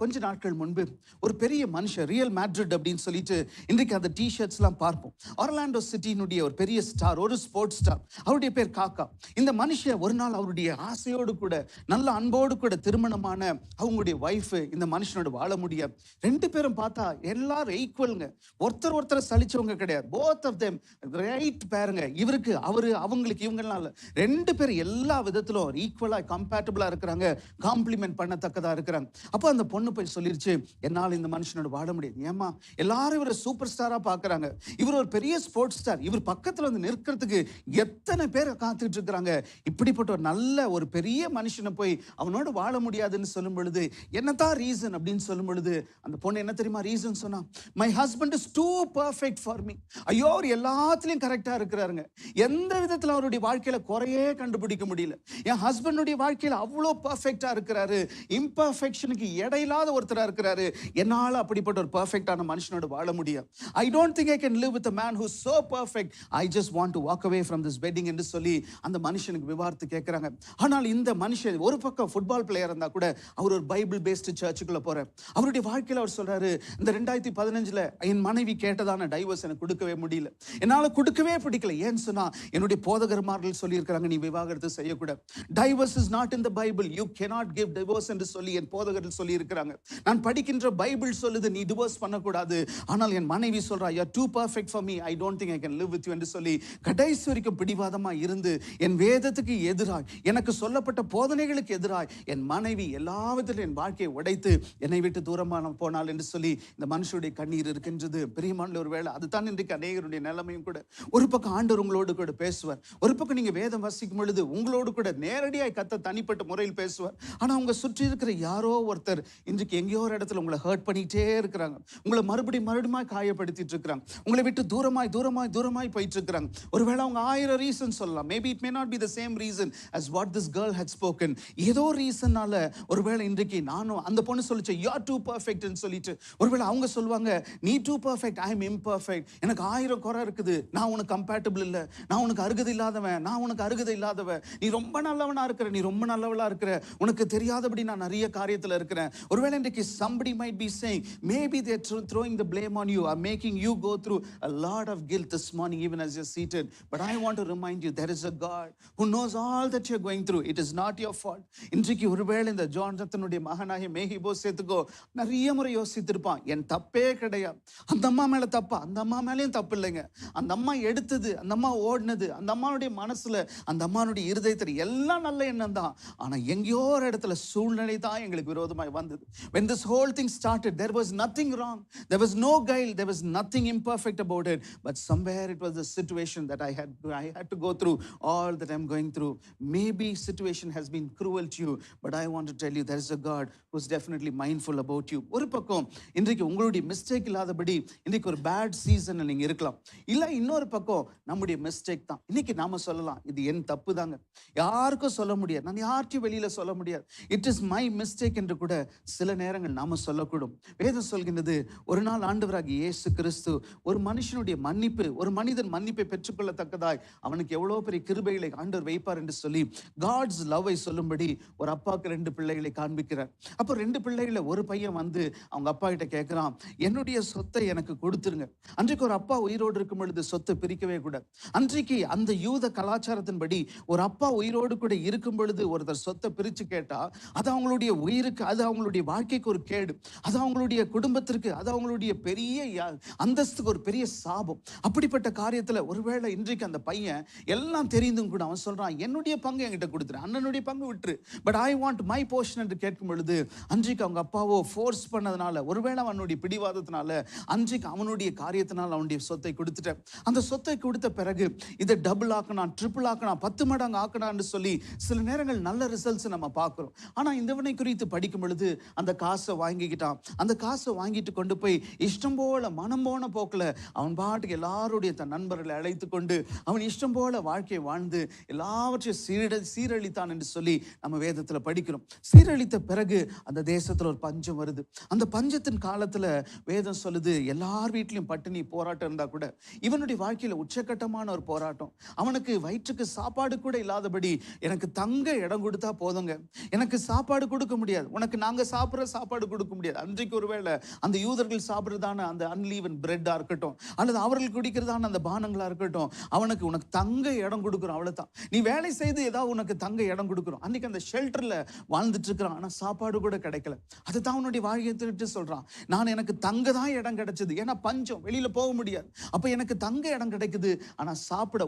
கொஞ்ச நாட்கள் முன்பு ஒரு பெரிய மனுஷன், ரியல் மேட்ரிட் அப்படின்னு சொல்லிட்டு இன்றைக்கு அந்த டிஷர்ட்ஸ்லாம் பார்ப்போம், ஆர்லாண்டோ சிட்டியினுடைய ஒரு பெரிய ஸ்டார், ஒரு ஸ்போர்ட்ஸ் ஸ்டார், அவருடைய பேர் காக்கா. இந்த மனுஷன் ஒரு நாள் அவருடைய ஆசையோடு கூட நல்ல அன்போடு கூட திருமணமான அவங்களுடைய வைஃப் இந்த மனுஷனோட வாழ முடியாது. ரெண்டு பேரும் பார்த்தா எல்லாரும் ஈக்குவலுங்க, ஒருத்தர் சலிச்சவங்க கிடையாது. போத் ஆஃப் தெம் ரைட் பேருங்க, இவருக்கு அவரு அவங்களுக்கு இவங்கலாம் இல்லை, ரெண்டு பேரும் எல்லா விதத்திலும் ஈக்குவலா கம்பேட்டபிளா இருக்கிறாங்க, காம்ப்ளிமெண்ட் பண்ணத்தக்கதா இருக்கிறாங்க. அப்போ அந்த பொண்ணு போய் சொல்லிருச்சு, என்னால் இந்த மனுஷனோட வாழ முடியாது. ஏமா எல்லாரும் இவரை சூப்பர் ஸ்டாரா பாக்குறாங்க, இவர் ஒரு பெரிய ஸ்போர்ட்ஸ் ஸ்டார், இவர் பக்கத்துல வந்து நிற்கிறதுக்கு எத்தனை பேர் காத்துட்டு இருக்கிறாங்க, இப்படிப்பட்ட ஒரு நல்ல ஒரு பெரிய மனுஷனை போய் அவனோட வாழ முடியாதுன்னு சொல்லும் பொழுது என்னதான் ரீசன் அப்படின்னு சொல்லும் பொழுது அந்த பொண்ணு என்ன தெரியுமா ரீசன் சொன்னா, my husband is too perfect for me. ஐயோ, அவர் எல்லாத்துலயும் கரெக்டா இருக்கிறாருங்க, எந்த விதத்துல அவருடைய வாழ்க்கையில குறையே கண்டுபிடிக்க முடியல. என் ஹஸ்பண்டுடைய வாழ்க்கையில அவ்வளோ பர்ஃபெக்டா இருக்கிறாரு, இம்பர்ஃபெக்ஷனுக்கு இடையில்லாத ஒருத்தரா இருக்கிறாரு, என்னால அப்படிப்பட்ட ஒரு பர்ஃபெக்டான மனுஷனோட வாழ முடியாது. ஐ don't think I can live with a man who is so perfect. I just want to walk away from this wedding என்று சொல்லி அந்த மனுஷனுக்கு விவார்த்து கேட்கிறாங்க. ஆனால் இந்த மனுஷன் ஒரு பக்கம் ஃபுட்பால் பிளேயர் இருந்தா கூட அவர் ஒரு பைபிள் பேஸ்டு சர்ச்சுக்குள்ள போறார். அவருடைய வாழ்க்கையில அவர் சொல்றாரு, இந்த 2015 என் மனைவி கேட்டதான டைவர்ஸ் எனக்கு கொடுக்கவே முடியல, என்னால் கொடுக்கவே பிடிக்கல. ஏன்னு சொன்னா என்னுடைய போதகர்மார்கள் சொல்லியிருக்கிறாங்க, நீ விவாகரத்து செய்யக்கூடாது. Divorce is not in the Bible, you cannot give divorce என்று சொல்லி என் போதகர்கள் சொல்லி இருக்கிறாங்க. நான் படிக்கின்ற பைபிள் சொல்லுது நீ டிவோர்ஸ் பண்ணக்கூடாது. ஆனால் என் மனைவி சொல்றா, you are too perfect for me, I don't think I can live with you என்று சொல்லி கடைசி வரைக்கும் பிடிவாதமா இருந்து என் வேதத்துக்கு எதிராய், எனக்கு சொல்லப்பட்ட போதனைகளுக்கு எதிராய் என் மனைவி எல்லா விதத்திலும் என் வாழ்க்கையை உடைத்து என்னை விட்டு தூரமான போனாள் என்று சொல்லி இந்த மனுஷனுடைய கண்ணீர் இருக்கின்றது. பிரியமான ஒரு வேளை அதுதான் இன்றைக்கு அநேகருடைய நிலைமையும் கூட. ஒரு பக்கம் ஆண்டவர் உங்களோடு கூட பேசுவார், ஒரு பக்கம் நீங்க வேதம் வாசிக்கும் பொழுது உங்களோடு கூட நேரடியாய் கத்த தனிப்பட்ட முறையில் பேசுவார். ஆனா உங்க சுற்றி இருக்கிற யாரோ ஒருத்தர் இன்றைக்கு எங்கேயோ ஒரு இடத்துல உங்களை ஹர்ட் பண்ணிட்டே இருக்கிறாங்க, உங்களை மறுபடியும் காயப்படுத்திட்டு இருக்கிறாங்க, உங்களை விட்டு தூரமாய் தூரமாய் தூரமாய் போயிட்டு இருக்கிறாங்க. ஒருவேளை அவங்க 1000 ரீசன் சொல்லலாம், maybe it may not be the same reason as what this girl had spoken. ஏதோ ரீசனால ஒருவேளை இன்றைக்கு நானும் அந்த பொண்ணு சொல்லிச்சு you are too perfect ன்னு சொல்லிட்டு, ஒருவேளை அவங்க சொல்லுவாங்க நீ too perfect, I am imperfect, எனக்கு 1000 குறை இருக்குது, நான் உனக்கு கம்பேட்டபிள் இல்லை, நான் உனக்கு அருகதை இல்லாதவன், நான் உனக்கு அருகதை இல்லாதவ, நீ ரொம்ப நல்லவனா இருக்கிற, நீ ரொம்ப நல்லவளா இருக்கிற, உனக்கு தெரியாதபடி நான் நிறைய காரியத்தில் இருக்கிறேன். ஒருவேளை இன்றைக்கு somebody might be saying maybe they are throwing the blame on you or making you go through a lot of guilt this morning even as you're seated. But I want to remind you there is a God who knows all that you're going through. It is not your fault. இன்றைக்கு ஒருவேளை இந்த ஜோனாத்தனுடைய மகனாகிய மேகிபோசேத்துக்கோ நிறைய முறை யோசித்திருப்பான், என் தப்பே கிடையாது, அந்த அம்மா மேல தப்பா, அந்த அம்மா மேலேயும் தப்பு இல்லைங்க, அந்த அம்மா எடுத்தது, அந்த அம்மா ஓடினது, அந்த அம்மாவுடைய மனசுல, அந்த அம்மாவுடைய இருதயத்தில் எல்லாம் நல்ல எண்ணம் தான். ஆனா எங்கேயோ ஒரு இடத்துல சூழ்நிலை தான் எங்களுக்கு விரோதமாய் வந்தது. When this whole thing started there was nothing wrong, there was no guile, there was nothing imperfect about it, but somewhere it was a situation that I had to go through all that I'm going through. Maybe situation has been cruel to you, but I want to tell you there is a God who's definitely mindful about you. ஒரு பக்கம் இன்றைக்கு உங்களுடைய mistake இல்லாதபடி இன்றைக்கு ஒரு bad சீசன்ல நீங்க இருக்கலாம், இல்ல இன்னொரு பக்கம் நம்முடைய மிஸ்டேக் தான். இன்னைக்கு நாம சொல்லலாம் இது என் தப்பு தாங்க, யாருக்கும் சொல்ல முடியாது, நான் யார்கிட்டயும் வெளியில சொல்ல முடியாது, இட் இஸ் மை மிஸ்டேக் என்று கூட சில நேரங்கள் நாம சொல்லக்கூடும். வேதம் சொல்கின்றது ஒரு நாள் ஆண்டவராகிய இயேசு கிறிஸ்து ஒரு மனுஷனுடைய மன்னிப்பு, ஒரு மனிதன் மன்னிப்பை பெற்றுக்கொள்ளத்தக்கதாய் அவனுக்கு எவ்வளவு பெரிய கிருபைகளை ஆண்டவர் வைப்பார் என்று சொல்லி காட்ஸ் லவ்வை சொல்லும்படி ஒரு அப்பாவுக்கு 2 பிள்ளைகளை காண்பிக்கிறார். அப்போ 2 பிள்ளைகளை ஒரு பையன் வந்து அவங்க அப்பா கிட்ட கேட்கிறான், என்னுடைய சொத்தை எனக்கு கொடுத்துருங்க. அன்றைக்கு ஒரு அப்பா உயிரோடு இருக்கும் பொழுது சொத்தை பிரிக்கவே கூடாது. அன்றைக்கு அந்த யூத கலாச்சாரத்தின்படி ஒரு அப்பா உயிரோடு கூட இருக்கும் பொழுது ஒருத்தர் சொத்தை பிரிச்சு கேட்டா அது அவங்களுடைய உயிருக்கு, அது அவங்களுடைய வாழ்க்கைக்கு ஒரு கேடு, அது அவங்களுடைய குடும்பத்திற்கு, அது அவங்களுடைய பெரிய அந்தஸ்துக்கு ஒரு பெரிய சாபம். அப்படிப்பட்ட காரியத்துல ஒருவேளை இன்றைக்கு அந்த பையன் எல்லாம் தெரிந்தும் கூட அவன் சொல்றான், என்னுடைய பங்கு என்கிட்ட கொடுத்துரு, அண்ணனுடைய பங்கு விட்டுரு, but I want my portion என்று கேட்கும் பொழுது அன்றைக்கு அவங்க அப்பாவோ ஃபோர்ஸ் பண்ணதுனால, ஒருவேளை அவனுடைய பிடிவாதத்தினால, அன்றைக்கு அவனுடைய காரியத்தினால் அவனுடைய சொத்தை கொடுத்துட்ட. அந்த சொத்தை கொடுத்த பிறகு இதை டபுள் ஆக்கணும், ட்ரிபிள் ஆக்கணும், 10 மடங்கு ஆக்கணும்னு சொல்லி சில நேரங்கள் நல்ல ரிசல்ட்ஸ் நம்ம பார்க்கிறோம். ஆனா இந்தவனை குறித்து படிக்கும் பொழுது அந்த காசை வாங்கிக்கிட்டான். அந்த காசை வாங்கிட்டு கொண்டு போய் இஷ்டம் போல மனம் போன போக்குல அவன் பாட்டுக்கு எல்லாருடைய தன் நண்பர்களை அழைத்து கொண்டு அவன் இஷ்டம் போல வாழ்க்கையை வாழ்ந்து எல்லாவற்றையும் சீரழித்தான் என்று சொல்லி நம்ம வேதத்துல படிக்கிறோம். சீரழித்த பிறகு அந்த தேசத்துல ஒரு பஞ்சம் வருது. அந்த பஞ்சத்தின் காலத்துல வேதம் சொல்லுது எல்லார் வீட்லயும் பட்டினி போராட்டம் இருந்தா கூட இவனுடைய வாழ்க்கையில உச்சக்கட்டமான ஒரு போராட்டம். அவனுக்கு வயிற்றுக்கு சாப்பாடு கூட இல்லாதபடி, எனக்கு தங்க இடம் கொடுத்தா போதுங்க, எனக்கு சாப்பாடு கொடுக்க முடியாது, உனக்கு நாங்க சாப்பிட்ற சாப்பாடு கொடுக்க முடியாது. அன்றைக்கு ஒருவேளை அந்த யூதர்கள் சாப்பிட்றதான அந்த அன்லீவன் பிரெட்டா இருக்கட்டும் அல்லது அவர்கள் குடிக்கிறதான அந்த பானங்களா இருக்கட்டும், உனக்கு தங்க இடம் கொடுக்குறோம், அவ்வளவுதான், நீ வேலை செய்து ஏதாவது உனக்கு தங்க இடம் கொடுக்குறோம். அன்னைக்கு அந்த ஷெல்டர்ல வாழ்ந்துட்டு இருக்கிறான், ஆனா சாப்பாடு கூட கிடைக்கல. அதுதான் அவனுடைய வாழ்க்கையை சொல்றான், நான் எனக்கு தங்க தான் இடம் கிடைச்சது, ஏன்னா பஞ்சம், வெளியில போக முடியாது, அப்ப எனக்கு தங்க இடம் கிடைக்குது, ஆனா சாப்பிட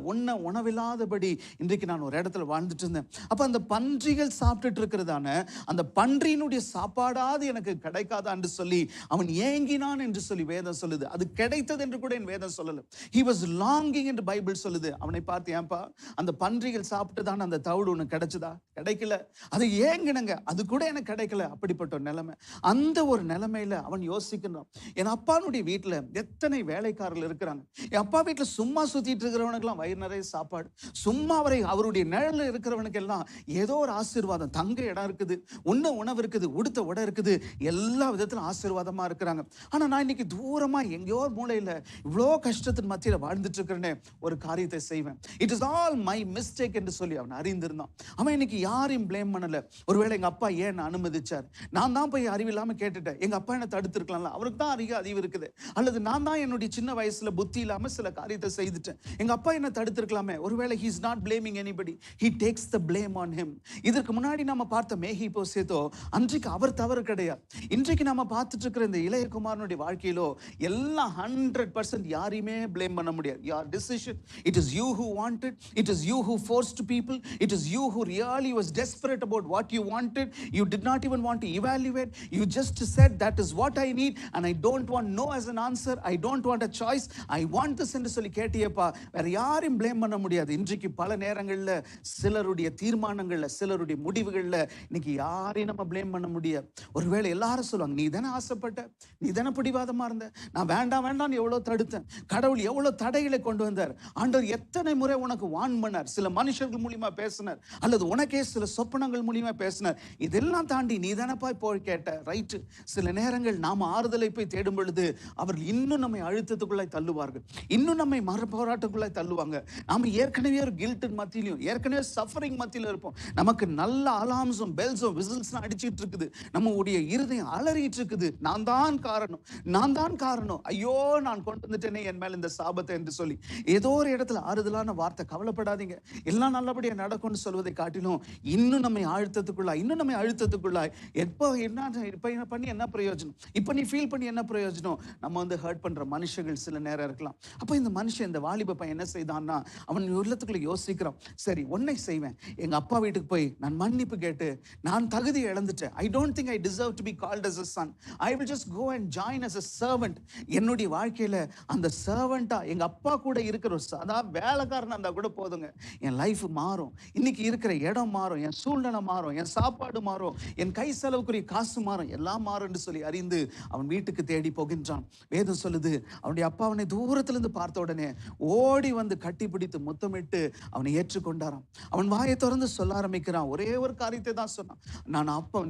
உணவில்லாதபடி இன்றைக்கு நான் ஒரு இடத்துல வாழ்ந்துட்டு இருந்தேன். அப்ப அந்த பன்றிகள் சாப்பிட்டுட்டு இருக்கிறதான அந்த பன்றியினுடைய சாப்பாடாது எனக்கு கிடைக்காதான்னு சொல்லி அவன் ஏங்கினான் என்று சொல்லி வேதம் சொல்லுது. அது கிடைத்தது என்று கூட என் வேதம் சொல்லல. He was longing என்று பைபிள் சொல்லுது. அவனை பார்த்து, ஏன்பா அந்த பன்றிகள் சாப்பிட்டுதான் அந்த தவிடு உனக்கு கிடைச்சதா? கிடைக்கல. அது ஏங்கினங்க, அது கூட எனக்கு கிடைக்கல. அப்படிப்பட்ட ஒரு நிலைமை. அந்த ஒரு நிலைமையில அவன் யோசிக்கிறான், என் அப்பானுடைய வீட்டுல எத்தனை வேலைக்காரர்கள் இருக்கிறாங்க, என் அப்பா வீட்டுல சும்மா சுத்திட்டு இருக்கிறவனுக்கெல்லாம் வயிறு நிறைய சாப்பாடு, சும்மா அவருடைய நிழல்ல இருக்கிறவனுக்கு எல்லாம் ஏதோ ஒரு ஆசீர்வாதம், தங்க இடம் இருக்குது, உணவு இருக்குது, உடுத்த உடை இருக்குது, எல்லா விதத்திலும் ஆசீர்வாதமா இருக்கிறாங்க. ஆனா நான் இன்னைக்கு தூரமா எங்கேயோ மூலையில இவ்வளோ கஷ்டத்தின் மத்தியில வாழ்ந்துட்டு இருக்கிறேனே, ஒரு காரியத்தை செய்வேன், it is all my mistake என்று சொல்லி அவன் அறிந்திருந்தான். அவன் இன்னைக்கு யாரையும் பிளேம் பண்ணல. ஒருவேளை எங்க அப்பா ஏன் அனுமதிச்சார், நான் தான் போய் அறிவில்லாம கேட்டுட்டேன், எங்க அப்பா என்ன தடுத்திருக்கலாம்ல, அவருக்கு தான் அறிவு இருக்குது, அல்லது நான் தான் நான் என்னுடைய சின்ன வயசுல புத்தி இல்லாம சில காரியத்தை செய்துட்டேன். எங்க அப்பா என்ன தடுத்திருக்கலாமே. ஒருவேளை he is not blaming anybody, he takes the blame on him. இதற்கு முன்னாடி நம்ம பார்த்த மேகிபோசேத்தோ அன்றைக்கு அவர் தவறு கிடையாது. இன்றைக்கு நம்ம பார்த்துட்டு இருக்கிற இந்த இளையகுமாரனுடைய வாழ்க்கையிலோ எல்லாம் 100% யாரையுமே blame பண்ண முடியாது. Your decision, it is you who wanted, it is you who forced people, it is you who really was desperate about what you wanted. You did not even want to evaluate, you just said that is what I need and I don't want no as an answer, I don't want a choice, I want this என்று சொல்லி கேட்டியப்பா. வேற யாரையும் blame பண்ண முடியாது. இன்றைக்கு பல நேரங்கள்ல சிலருடைய தீர்மானங்கள்ல சிலருடைய முடிவுகள்ல இன்னைக்கு யாரையும் நம்ம blame பண்ண முடியாது. ஒருவேளை எல்லாரும் சொல்லுவாங்க, நீ தானே ஆசைப்பட்ட, நீ தானே பிடிவாதமா இருந்த, நான் வேண்டாம் வேண்டாம்னு எவ்வளவு தடுத்தேன், கடவுள் எவ்வளவு தடைகளை கொண்டு வந்தார், ஆண்டவர் எத்தனை முறை உனக்கு வான் பண்ணார், சில மனுஷர்கள் மூலியமா பேசினார் அல்லது உனக்கே சில சொப்பனங்கள் மூலியமா பேசினார், இதெல்லாம் தாண்டி நீ தானப்பா போய் கேட்ட. ரைட்டு, சில நேரங்கள் நாம ஆறுதலை போய் தேடும் பொழுது அவர்கள் இன்னும் நம்மை அழுத்தத்துக்குள்ளாய் தள்ளுவார்கள், இன்னும் நம்மை போராட்டத்துக்குள்ளாய் தள்ளுவாங்க. நாம ஏற்கனவே ஒரு கில்ட் மத்தியிலையும் ஏற்கனவே சஃபரிங் மத்தியில இருப்போம். நமக்கு நல்ல அலார்ம்ஸும் பெல்ஸும் விசில்ஸ்லாம் அடிச்சிட்டு இருக்குது, நம்மளுடைய இருதயம் அலறிட்டு இருக்குது, நான் தான் காரணம், நான் தான் காரணம், ஐயோ நான் கொண்டு வந்துட்டேனே என் மேல இந்த சாபத்தை என்று சொல்லி ஏதோ ஒரு இடத்துல ஆறுதலான வார்த்தை, கவலைப்படாதீங்க எல்லாம் நல்லபடியா நடக்கும்னு சொல்வதை காட்டிலும் இன்னும் நம்மை அழுத்தத்துக்குள்ளாய் எப்போ என்ன இப்ப பண்ணி என்ன பிரயோஜனம், இப்ப நீ ஃபீல் பண்ணி என்ன பிரயோஜனம், நம்ம வந்து ஹர்ட் பண்ற மனுஷர்கள் சில நேரம் இருக்கலாம். அப்ப இந்த மனுஷன், இந்த வாலிப பையன் என்ன செய்தான்னா, அவன் உள்ளத்துக்குள்ள யோசிக்கிறான், சரி ஒன்னை செய்வேன், எங்க அப்பா வீட்டுக்கு போய் நான் மன்னிப்பு கேட்டு, நான் தகுதி இழந்துட்டேன், I don't think I deserve to be called as a son, I will just go and join as a servant. என்னுடைய வாழ்க்கையில அந்த சர்வெண்டா எங்க அப்பா கூட இருக்கிற ஒரு அதாவது வேலைக்காரனா இருந்தா கூட போதுங்க, என் லைஃப் மாறும், இன்னைக்கு இருக்கிற இடம் மாறும், என் சூழ்நிலை மாறும், என் சாப்பாடு மாறும், என் கை செலவுக்குரிய காசு மாறும், எல்லாம் மாறும் என்று சொல்லி அறிந்து அவன் வீட்டுக்கு தேடி போகின்றான். வேதம் சொல்லுது, அவனுடைய அப்பா அவனை தூரத்திலிருந்து பார்த்த உடனே ஓடி வந்து கட்டி பிடித்து முத்தமிட்டு அவனை ஏற்றுக்கொண்டாராம். அவன் வாயை திறந்து சொல்ல ஆரம்பிக்கிறான், ஒரே ஒரு காரியத்தை தான் சொன்னான்,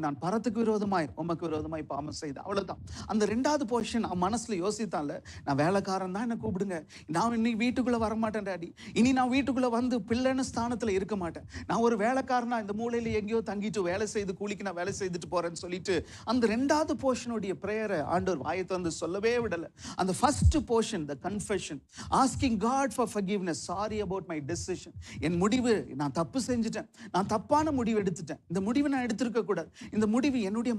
நான் பரத்துக்கு விரோதமாய் உமக்கு விரோதமாய் பாவம் செய்தேன், அவ்வளவுதான். அந்த ரெண்டாவது போர்ஷன் அவன் மனசுல யோசித்தான்ல, நான் வேலைக்காரன் தான், என்ன கூப்பிடுங்க, நான் இன்னைக்கு வீட்டுக்குள்ள வரமாட்டேன் டாடி, இனி நான் வீட்டுக்குள்ள வந்து பிள்ளைன்னு ஸ்தானத்துல இருக்க மாட்டேன், நான் ஒரு வேலைக்காரனா இந்த மூலையில எங்கேயோ தங்கிட்டு வேலை செய்து கூலிக்கு நான் வேலை செய்துட்டு போறேன்னு சொல்லிட்டு அந்த ரெண்டாவது போர்ஷனுடைய பிரேயரை ஆண்டவர் வாயை திறந்து சொல்லவே விடல. அந்த first portion, the confession, asking God for forgiveness, sorry about my decision, என் முடிவு, நான் தப்பு செஞ்சுட்டேன், நான் தப்பான முடிவு எடுத்துட்டேன், இந்த முடிவை நான் எடுத்திருக்க கூடாது, இந்த முடிவு என்னுடைய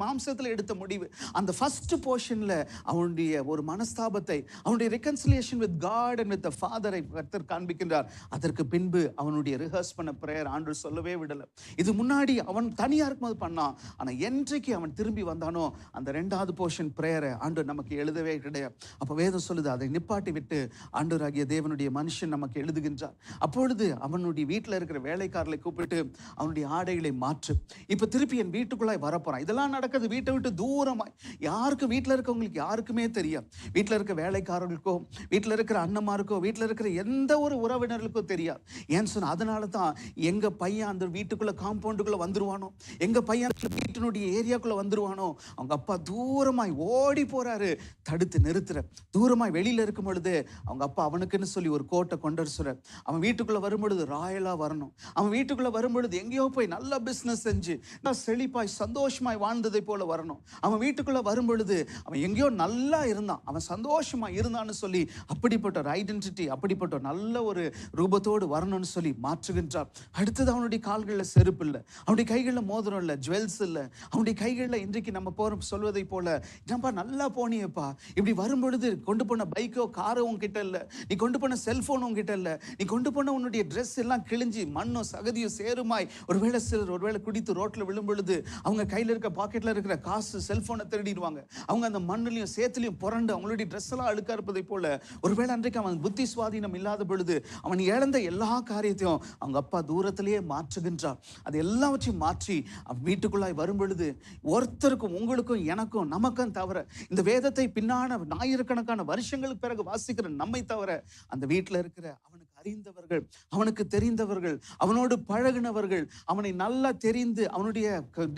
மாம்சத்துல எடுத்த முடிவு. அந்த ஃபர்ஸ்ட் போர்ஷன்ல அவனுடைய ஒரு மனஸ்தாபத்தை, அவனுடைய reconciliation with God and with the ஃபாதரை கர்த்தர் காண்பிக்கின்றார். அதற்கு பின்பு அவனுடைய ரிஹர்ஸ் பண்ண பிரேயர் ஆண்டவர் சொல்லவே விடல. இது முன்னாடி அவன் தனியா இருக்கும்போது பண்ணான், ஆனா என்றைக்கு அவன் திரும்பி வந்தானோ அந்த ரெண்டாவது போர்ஷன் பிரேயரை ஆண்டவர் நமக்கு எழுதவே கிடையாது. அப்ப வேதம் சொல்லுது, அதை நிப்பாட்டி விட்டு ஆண்டவராகிய தேவனுடைய மனுஷன் நமக்கு எழுதுகின்றார். அப்பொழுது அவனுடைய வீட்டில் இருக்கிற வேலைக்காரர்களை கூப்பிட்டு அவனுடைய ஆடைகளை மாற்று, இப்ப திருப்பி என் வீட்டுக்குள்ளாய் வரப்போறான். இதெல்லாம் நடக்குது வீட்டை விட்டு தூரமாய், யாருக்கு வீட்டில் இருக்கவங்களுக்கு யாருக்குமே தெரியாது, வீட்டில் இருக்க வேலைக்காரர்களுக்கோ வீட்டில் இருக்கிற அண்ணமாருக்கோ வீட்டில் இருக்கிற எந்த ஒரு உறவினர்களுக்கோ தெரியாது. ஏன்னு சொன்னா அதனால தான் எங்க பையன் அந்த வீட்டுக்குள்ள காம்பவுண்டுக்குள்ள வந்துருவானோ, எங்க பையன் வீட்டினுடைய ஏரியாக்குள்ள வந்துருவானோ, அவங்க அப்பா தூரமாய் ஓடி போறாரு, தடுத்து நிறுத்துற. தூரமாய் வெளியில இருக்கும் பொழுது அவங்க அப்பா அவனுக்குன்னு சொல்லி ஒரு கோட்டை கொண்டு வர, அவன் வீட்டுக்குள்ள வரும்பொழுது ராயலா வரணும், அவன் வீட்டுக்குள்ள வரும்பொழுது எங்கேயோ போய் நல்ல பிசினஸ் செஞ்சு செழிப்பாய் சந்தோஷமாய் வாழ்ந்ததை போல வரணும். அவன் வீட்டுக்குள்ள வரும்பொழுது அவன் எங்கேயோ நல்லா இருந்தான், அவன் சந்தோஷமா இருந்தான்னு சொல்லி அப்படிப்பட்ட ஒரு ஐடென்டிட்டி, அப்படிப்பட்ட ஒரு நல்ல ஒரு ரூபத்தோடு வரணும்னு சொல்லி மாற்றுகின்றார். அடுத்தது அவனுடைய கால்களில் செருப்பு இல்லை, அவனுடைய கைகளில் மோதிரம் இல்லை, ஜுவல்ஸ் இல்லை, அவனுடைய கைகளில் இன்றைக்கு நம்ம போற சொல்வதை போல என்னப்பா நல்லா போனியப்பா, இப்படி வரும்பொழுது கொண்டு போன பைக்கோ காரோ உங்ககிட்ட இல்லை, நீ கொண்டு போன செல்போன் உங்ககிட்ட இல்லை, நீ கொண்டு போன உன்னுடைய ட்ரெஸ் எல்லாம் கிழிஞ்சி மண்ணும் சகதியும் சேருமாய் ஒருவேளை சிலர் ஒருவேளை குடித்து ரோட்ல விழும் பொழுது அவங்க கையில் இருக்க பாக்கெட்ல இருக்கிற காசு செல்போனை திருடிடுவாங்க. அவங்க அந்த மண்ணிலையும் சேத்துலையும் புரண்டு அவங்களுடைய ட்ரெஸ் எல்லாம் அழுக்கா இருப்பதை போல ஒருவேளை அன்றைக்கு அவன் புத்தி சுவாதீனம் இல்லாத பொழுது அவன் இழந்த எல்லா காரியத்தையும் அவங்க அப்பா தூரத்திலேயே மாற்றுகின்றார். அது எல்லாவற்றையும் மாற்றி அவன் வீட்டுக்குள்ளாய் வரும் பொழுது ஒருத்தருக்கும் உங்களுக்கும் எனக்கும் நமக்கும் தவிர, இந்த வேதத்தை பின்னான ஆயிரக்கணக்கான வருஷங்களுக்கு பிறகு வாசிக்கிற நம்மை தவிர அந்த வீட்டில் இருக்கிற அவனுக்கு அறிந்தவர்கள், அவனுக்கு தெரிந்தவர்கள், அவனோடு பழகினவர்கள், அவனை நல்லா தெரிந்து அவனுடைய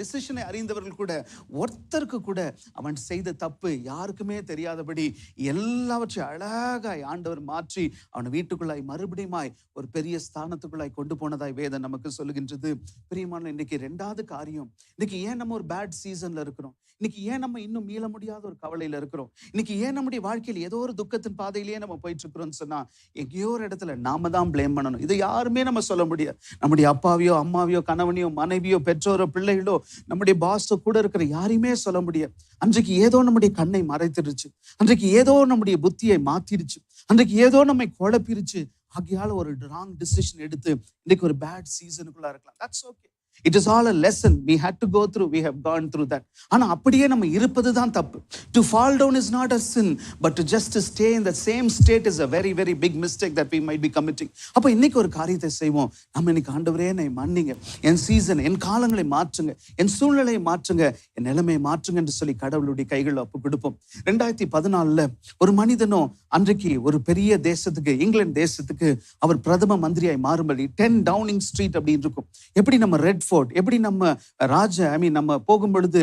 டிசிஷனை அறிந்தவர்கள் கூட ஒருத்தருக்கு கூட அவன் செய்த தப்பு யாருக்குமே தெரியாதபடி எல்லாவற்றையும் அழகாய் ஆண்டவர் மாற்றி அவனை வீட்டுக்குள்ளாய் மறுபடியுமாய் ஒரு பெரிய ஸ்தானத்துக்குள்ளாய் கொண்டு போனதாய் வேதம் நமக்கு சொல்லுகின்றது. பிரியமான, இன்னைக்கு 2வது காரியம், இன்னைக்கு ஏன் நம்ம ஒரு பேட் சீசன்ல இருக்கிறோம்? இன்னைக்கு ஏன் நம்ம இன்னும் மீள முடியாத ஒரு கவலையில இருக்கிறோம்? இன்னைக்கு ஏன் நம்முடைய வாழ்க்கையில் ஏதோ ஒரு துக்கத்தின் பாதையிலேயே நம்ம போயிட்டு இருக்கிறோம்னு சொன்னா, எங்கேயோ ஒரு இடத்துல நாம தான் பிளேம் பண்ணணும். இதை யாருமே நம்ம சொல்ல முடியாது. நம்முடைய அப்பாவையோ அம்மாவையோ கணவனையோ மனைவியோ பெற்றோரோ பிள்ளைகளோ நம்முடைய பாஸோ கூட இருக்கிற யாரையுமே சொல்ல முடியாது. அன்றைக்கு ஏதோ நம்முடைய கண்ணை மறைத்திருச்சு, அன்றைக்கு ஏதோ நம்முடைய புத்தியை மாத்திருச்சு, அன்றைக்கு ஏதோ நம்மை குழப்பிருச்சு. ஆகையால ஒரு ராங் டிசிஷன் எடுத்து இன்னைக்கு ஒரு பேட் சீசனுக்குள்ள இருக்கலாம். That's okay. It is all a lesson we had to go through. We have gone through that. ஆனா அப்படியே நம்ம இருப்பது தான் தப்பு. To fall down is not a sin, but to just stay in the same state is a very very big mistake that we might be committing. அப்ப இன்னைக்கு ஒரு காரியத்தை செய்வோம். நம்ம இன்னைக்கு ஆண்டவரே என்னை மன்னிங்க, என் சீசன், என் காலங்களை மாற்றுங்க, என் சூழ்நிலையை மாற்றுங்க, என் நிலைமையை மாற்றுங்க என்று சொல்லி கடவுளுடைய கைகளில் ஒப்பு கொடுப்போம். 2014 ஒரு மனிதனோ அன்றைக்கு ஒரு பெரிய தேசத்துக்கு, இங்கிலாந்து தேசத்துக்கு அவர் பிரதம மந்திரியாய் மாறும்படி 10 டவுனிங் ஸ்ட்ரீட் அப்படின்னு இருக்கும். எப்படி நம்ம ரெட் ஃபோர்ட், எப்படி நம்ம நம்ம போகும் பொழுது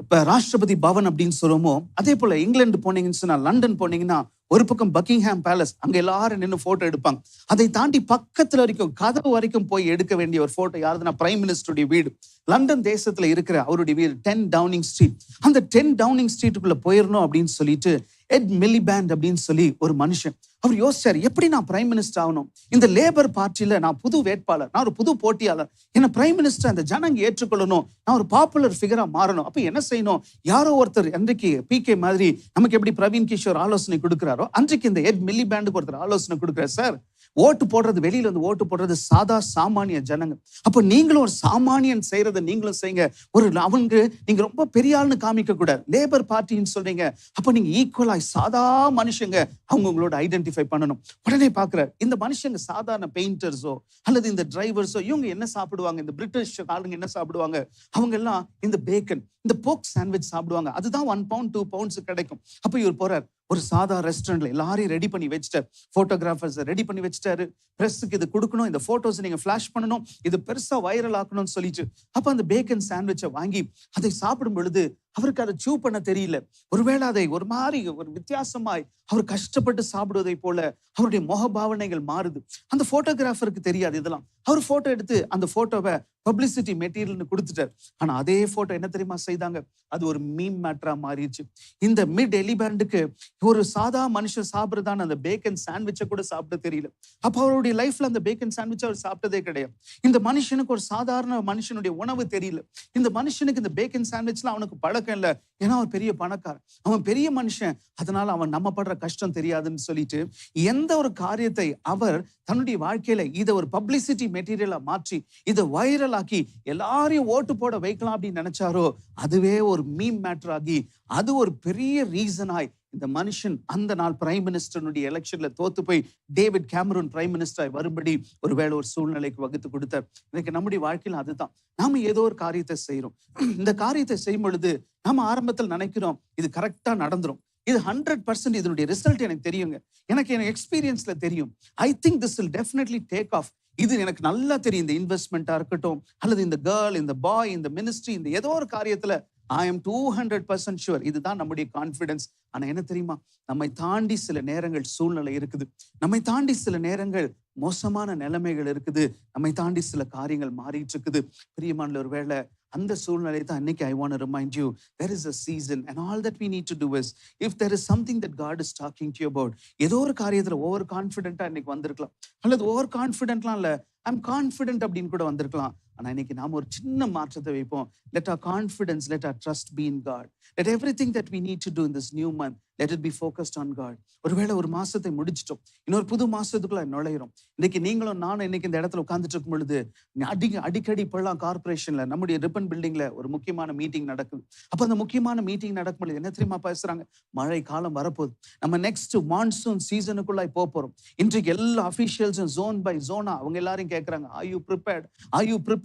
இப்ப ராஷ்டிரபதி பவன் அப்படின்னு சொல்லுவோமோ, அதே போல இங்கிலாந்து போனீங்கன்னு சொன்னா, லண்டன் போனீங்கன்னா ஒரு பக்கம் பக்கிங்ஹாம் பேலஸ், அங்க எல்லாரும் நின்று போட்டோ எடுப்பாங்க. அதை தாண்டி பக்கத்துல வரைக்கும், கதவு வரைக்கும் போய் எடுக்க வேண்டிய ஒரு போட்டோ யாருதுன்னா பிரைம் மினிஸ்டருடைய வீடு, லண்டன் தேசத்துல இருக்கிற அவருடைய வீடு 10 டவுனிங் ஸ்ட்ரீட். அந்த 10 டவுனிங் ஸ்ட்ரீட்டுக்குள்ள போயிடணும் அப்படின்னு சொல்லிட்டு எட் மிலிபேண்ட் அப்படின்னு சொல்லி ஒரு மனுஷன் அவர் யோசிச்சார், எப்படி நான் பிரைம் மினிஸ்டர் ஆகணும்? இந்த லேபர் பார்ட்டியில நான் புது வேட்பாளர், நான் ஒரு புது போட்டியாளர், என்ன பிரைம் மினிஸ்டர் அந்த ஜனங்க ஏற்றுக்கொள்ளணும், நான் ஒரு பாப்புலர் ஃபிகரா மாறணும். அப்ப என்ன செய்யணும்? யாரோ ஒருத்தர், அன்றைக்கு PK மாதிரி நமக்கு எப்படி பிரவீன் கிஷோர் ஆலோசனை கொடுக்கிறாரோ, அன்றைக்கு இந்த எட் மிலிபேண்டுக்கு ஒருத்தர் ஆலோசனை கொடுக்கிறார். சார், ஓட்டு போடுறது, வெளியில வந்து ஓட்டு போடுறது சாதா சாமானிய ஜனங்க. அப்ப நீங்களும் ஒரு சாமானியன் செய்யறதை நீங்களும் செய்யுங்க. ஒரு அவங்க நீங்க ரொம்ப பெரிய ஆள்னு காமிக்க கூடாது. லேபர் பார்ட்டின்னு சொல்றீங்க, அப்ப நீங்க ஈக்குவலாய் சாதா மனுஷங்க அவங்க உங்களோட ஐடென்டிஃபை பண்ணணும். உடனே பாக்குற இந்த மனுஷங்க சாதாரண பெயிண்டர்ஸோ அல்லது இந்த டிரைவர்ஸோ இவங்க என்ன சாப்பிடுவாங்க? இந்த பிரிட்டிஷ் ஆளுங்க என்ன சாப்பிடுவாங்க? அவங்க எல்லாம் இந்த பேக்கன், இந்த போக் சாண்ட்விச் சாப்பிடுவாங்க. அதுதான் 1 pound 2 pounds கிடைக்கும். அப்ப இவர் போறார் ஒரு சாதா ரெஸ்டாரண்ட்ல, எல்லாரையும் ரெடி பண்ணி வச்சுட்டார், போட்டோகிராஃபர்ஸ் ரெடி பண்ணி வச்சுட்டாரு, பிரஸ்ஸுக்கு இது கொடுக்கணும், இந்த போட்டோஸ் நீங்க ஃபிளாஷ் பண்ணணும், இது பெருசா வைரல் ஆக்கணும்னு சொல்லிட்டு, அப்ப அந்த பேக்கன் சாண்ட்விச்சை வாங்கி அதை சாப்பிடும் பொழுது அவருக்கு அதை சூ பண்ண தெரியல. ஒருவேளை அதை ஒரு மாதிரி ஒரு வித்தியாசமாய் அவர் கஷ்டப்பட்டு சாப்பிடுவதை போல அவருடைய முகபாவனைகள் மாறுது. அந்த போட்டோகிராஃபருக்கு தெரியாது இதெல்லாம். அவர் போட்டோ எடுத்து அந்த போட்டோவை பப்ளிசிட்டி மெட்டீரியல்னு கொடுத்துட்டார். ஆனா அதே போட்டோ என்ன தெரியுமா செய்தாங்க? அது ஒரு மீம் மேட்டரா மாறிடுச்சு. இந்த மிட் எலிபேண்டுக்கு ஒரு சாதா மனுஷன் சாப்பிடுறதான அந்த பேக்கன் சாண்ட்விச்சை கூட சாப்பிட தெரியல. அப்ப அவருடைய லைஃப்ல அந்த பேக்கன் சாண்ட்விச் அவர் சாப்பிட்டதே கிடையாது. இந்த மனுஷனுக்கு ஒரு சாதாரண மனுஷனுடைய உணவு தெரியல. இந்த மனுஷனுக்கு இந்த பேக்கன் சாண்ட்விச்லாம் அவனுக்கு பழக்கம் இல்ல. ஏன்னா அவன் பெரிய பணக்காரன், அவன் பெரிய மனுஷன், அதனால அவன் நம்ம படுற கஷ்டம் தெரியாதுன்னு சொல்லிட்டு எந்த ஒரு காரியத்தை அவர் தன்னுடைய வாழ்க்கையில இதை ஒரு பப்ளிசிட்டி மெட்டீரியலா மாற்றி இதை வைரல் ஆக்கி எல்லாரையும் ஓட்டு போட வைக்கலாம் அப்படின்னு நினைச்சாரோ, அதுவே ஒரு மீம் மேட்டர் ஆகி அது ஒரு பெரிய ரீசனாய் இந்த மனுஷன் அந்த நாள் பிரைம் மினிஸ்டருடைய எலெக்ஷன்ல தோத்து போய் டேவிட் கேமரூன் பிரைம் மினிஸ்டராய் வரும்படி ஒருவேளை ஒரு சூழ்நிலைக்கு வகுத்து கொடுத்தார். இன்னைக்கு நம்முடைய வாழ்க்கையில அதுதான், நாம ஏதோ ஒரு காரியத்தை செய்யறோம். இந்த காரியத்தை செய்யும் பொழுது நாம ஆரம்பத்தில் நினைக்கிறோம் இது கரெக்டா நடந்துரும், இது 100% இதனுடைய ரிசல்ட் எனக்கு தெரியுங்க, எனக்கு எக்ஸ்பீரியன்ஸ்ல தெரியும், I think this will definitely take off, இது எனக்கு நல்லா தெரியும், இந்த இன்வெஸ்ட்மெண்ட்டா இருக்கட்டும் அல்லது இந்த கேர்ள், இந்த பாய், இந்த மினிஸ்ட்ரி, இந்த ஏதோ ஒரு காரியத்துல I am 200% sure. இதுதான் நம்முடைய கான்ஃபிடன்ஸ். ஆனா என்ன தெரியுமா, நம்மை தாண்டி சில நேரங்கள் சூழ்நிலை இருக்குது, நம்மை தாண்டி சில நேரங்கள் மோசமான நிலைமைகள் இருக்குது, நம்மை தாண்டி சில காரியங்கள் மாறிட்டு இருக்குது. பிரியமான ஒரு வேளை அந்த சூழ்நிலை தான் இன்னைக்கு I want to remind you, there is a season and all that we need to do is, if there is something that God is talking to you about, ஏதோ ஒரு காரியத்துல ஓவர் கான்ஃபிடென்ட்டா இன்னைக்கு வந்திருக்கலாம், அல்லது ஓவர் கான்ஃபிடென்ட்லாம் இல்ல, ஐம் கான்ஃபிடென்ட் அப்படின்னு கூட வந்திருக்கலாம். ஆனா இன்னைக்கு நாம ஒரு சின்ன மாற்றத்தை வைப்போம். Let our confidence, let our trust be in God. Let everything that we need to do in this new month, let it be focused on God. ஒருவேளை ஒரு மாசத்தை முடிச்சிட்டோம், இன்னொரு புது மாசத்துக்குள்ள நுழையிறோம். இன்னைக்கு நீங்களும் நானும் இன்னைக்கு இந்த இடத்துல உட்கார்ந்துட்டு இருக்கும் பொழுது அடிக்கடி இப்பெல்லாம் கார்பரேஷன்ல நம்முடைய ரிப்பன் பில்டிங்ல ஒரு முக்கியமான மீட்டிங் நடக்குது. அப்ப அந்த முக்கியமான மீட்டிங் நடக்கும் பொழுது என்ன தெரியுமா பேசுறாங்க? மழை காலம் வரப்போகுது, நம்ம நெக்ஸ்ட் மான்சூன் சீசனுக்குள்ள போறோம். இன்றைக்கு எல்லா அபிஷியல்ஸும் ஜோன் பை ஜோனா அவங்க எல்லாரும் கேட்கறாங்க, are you prepared?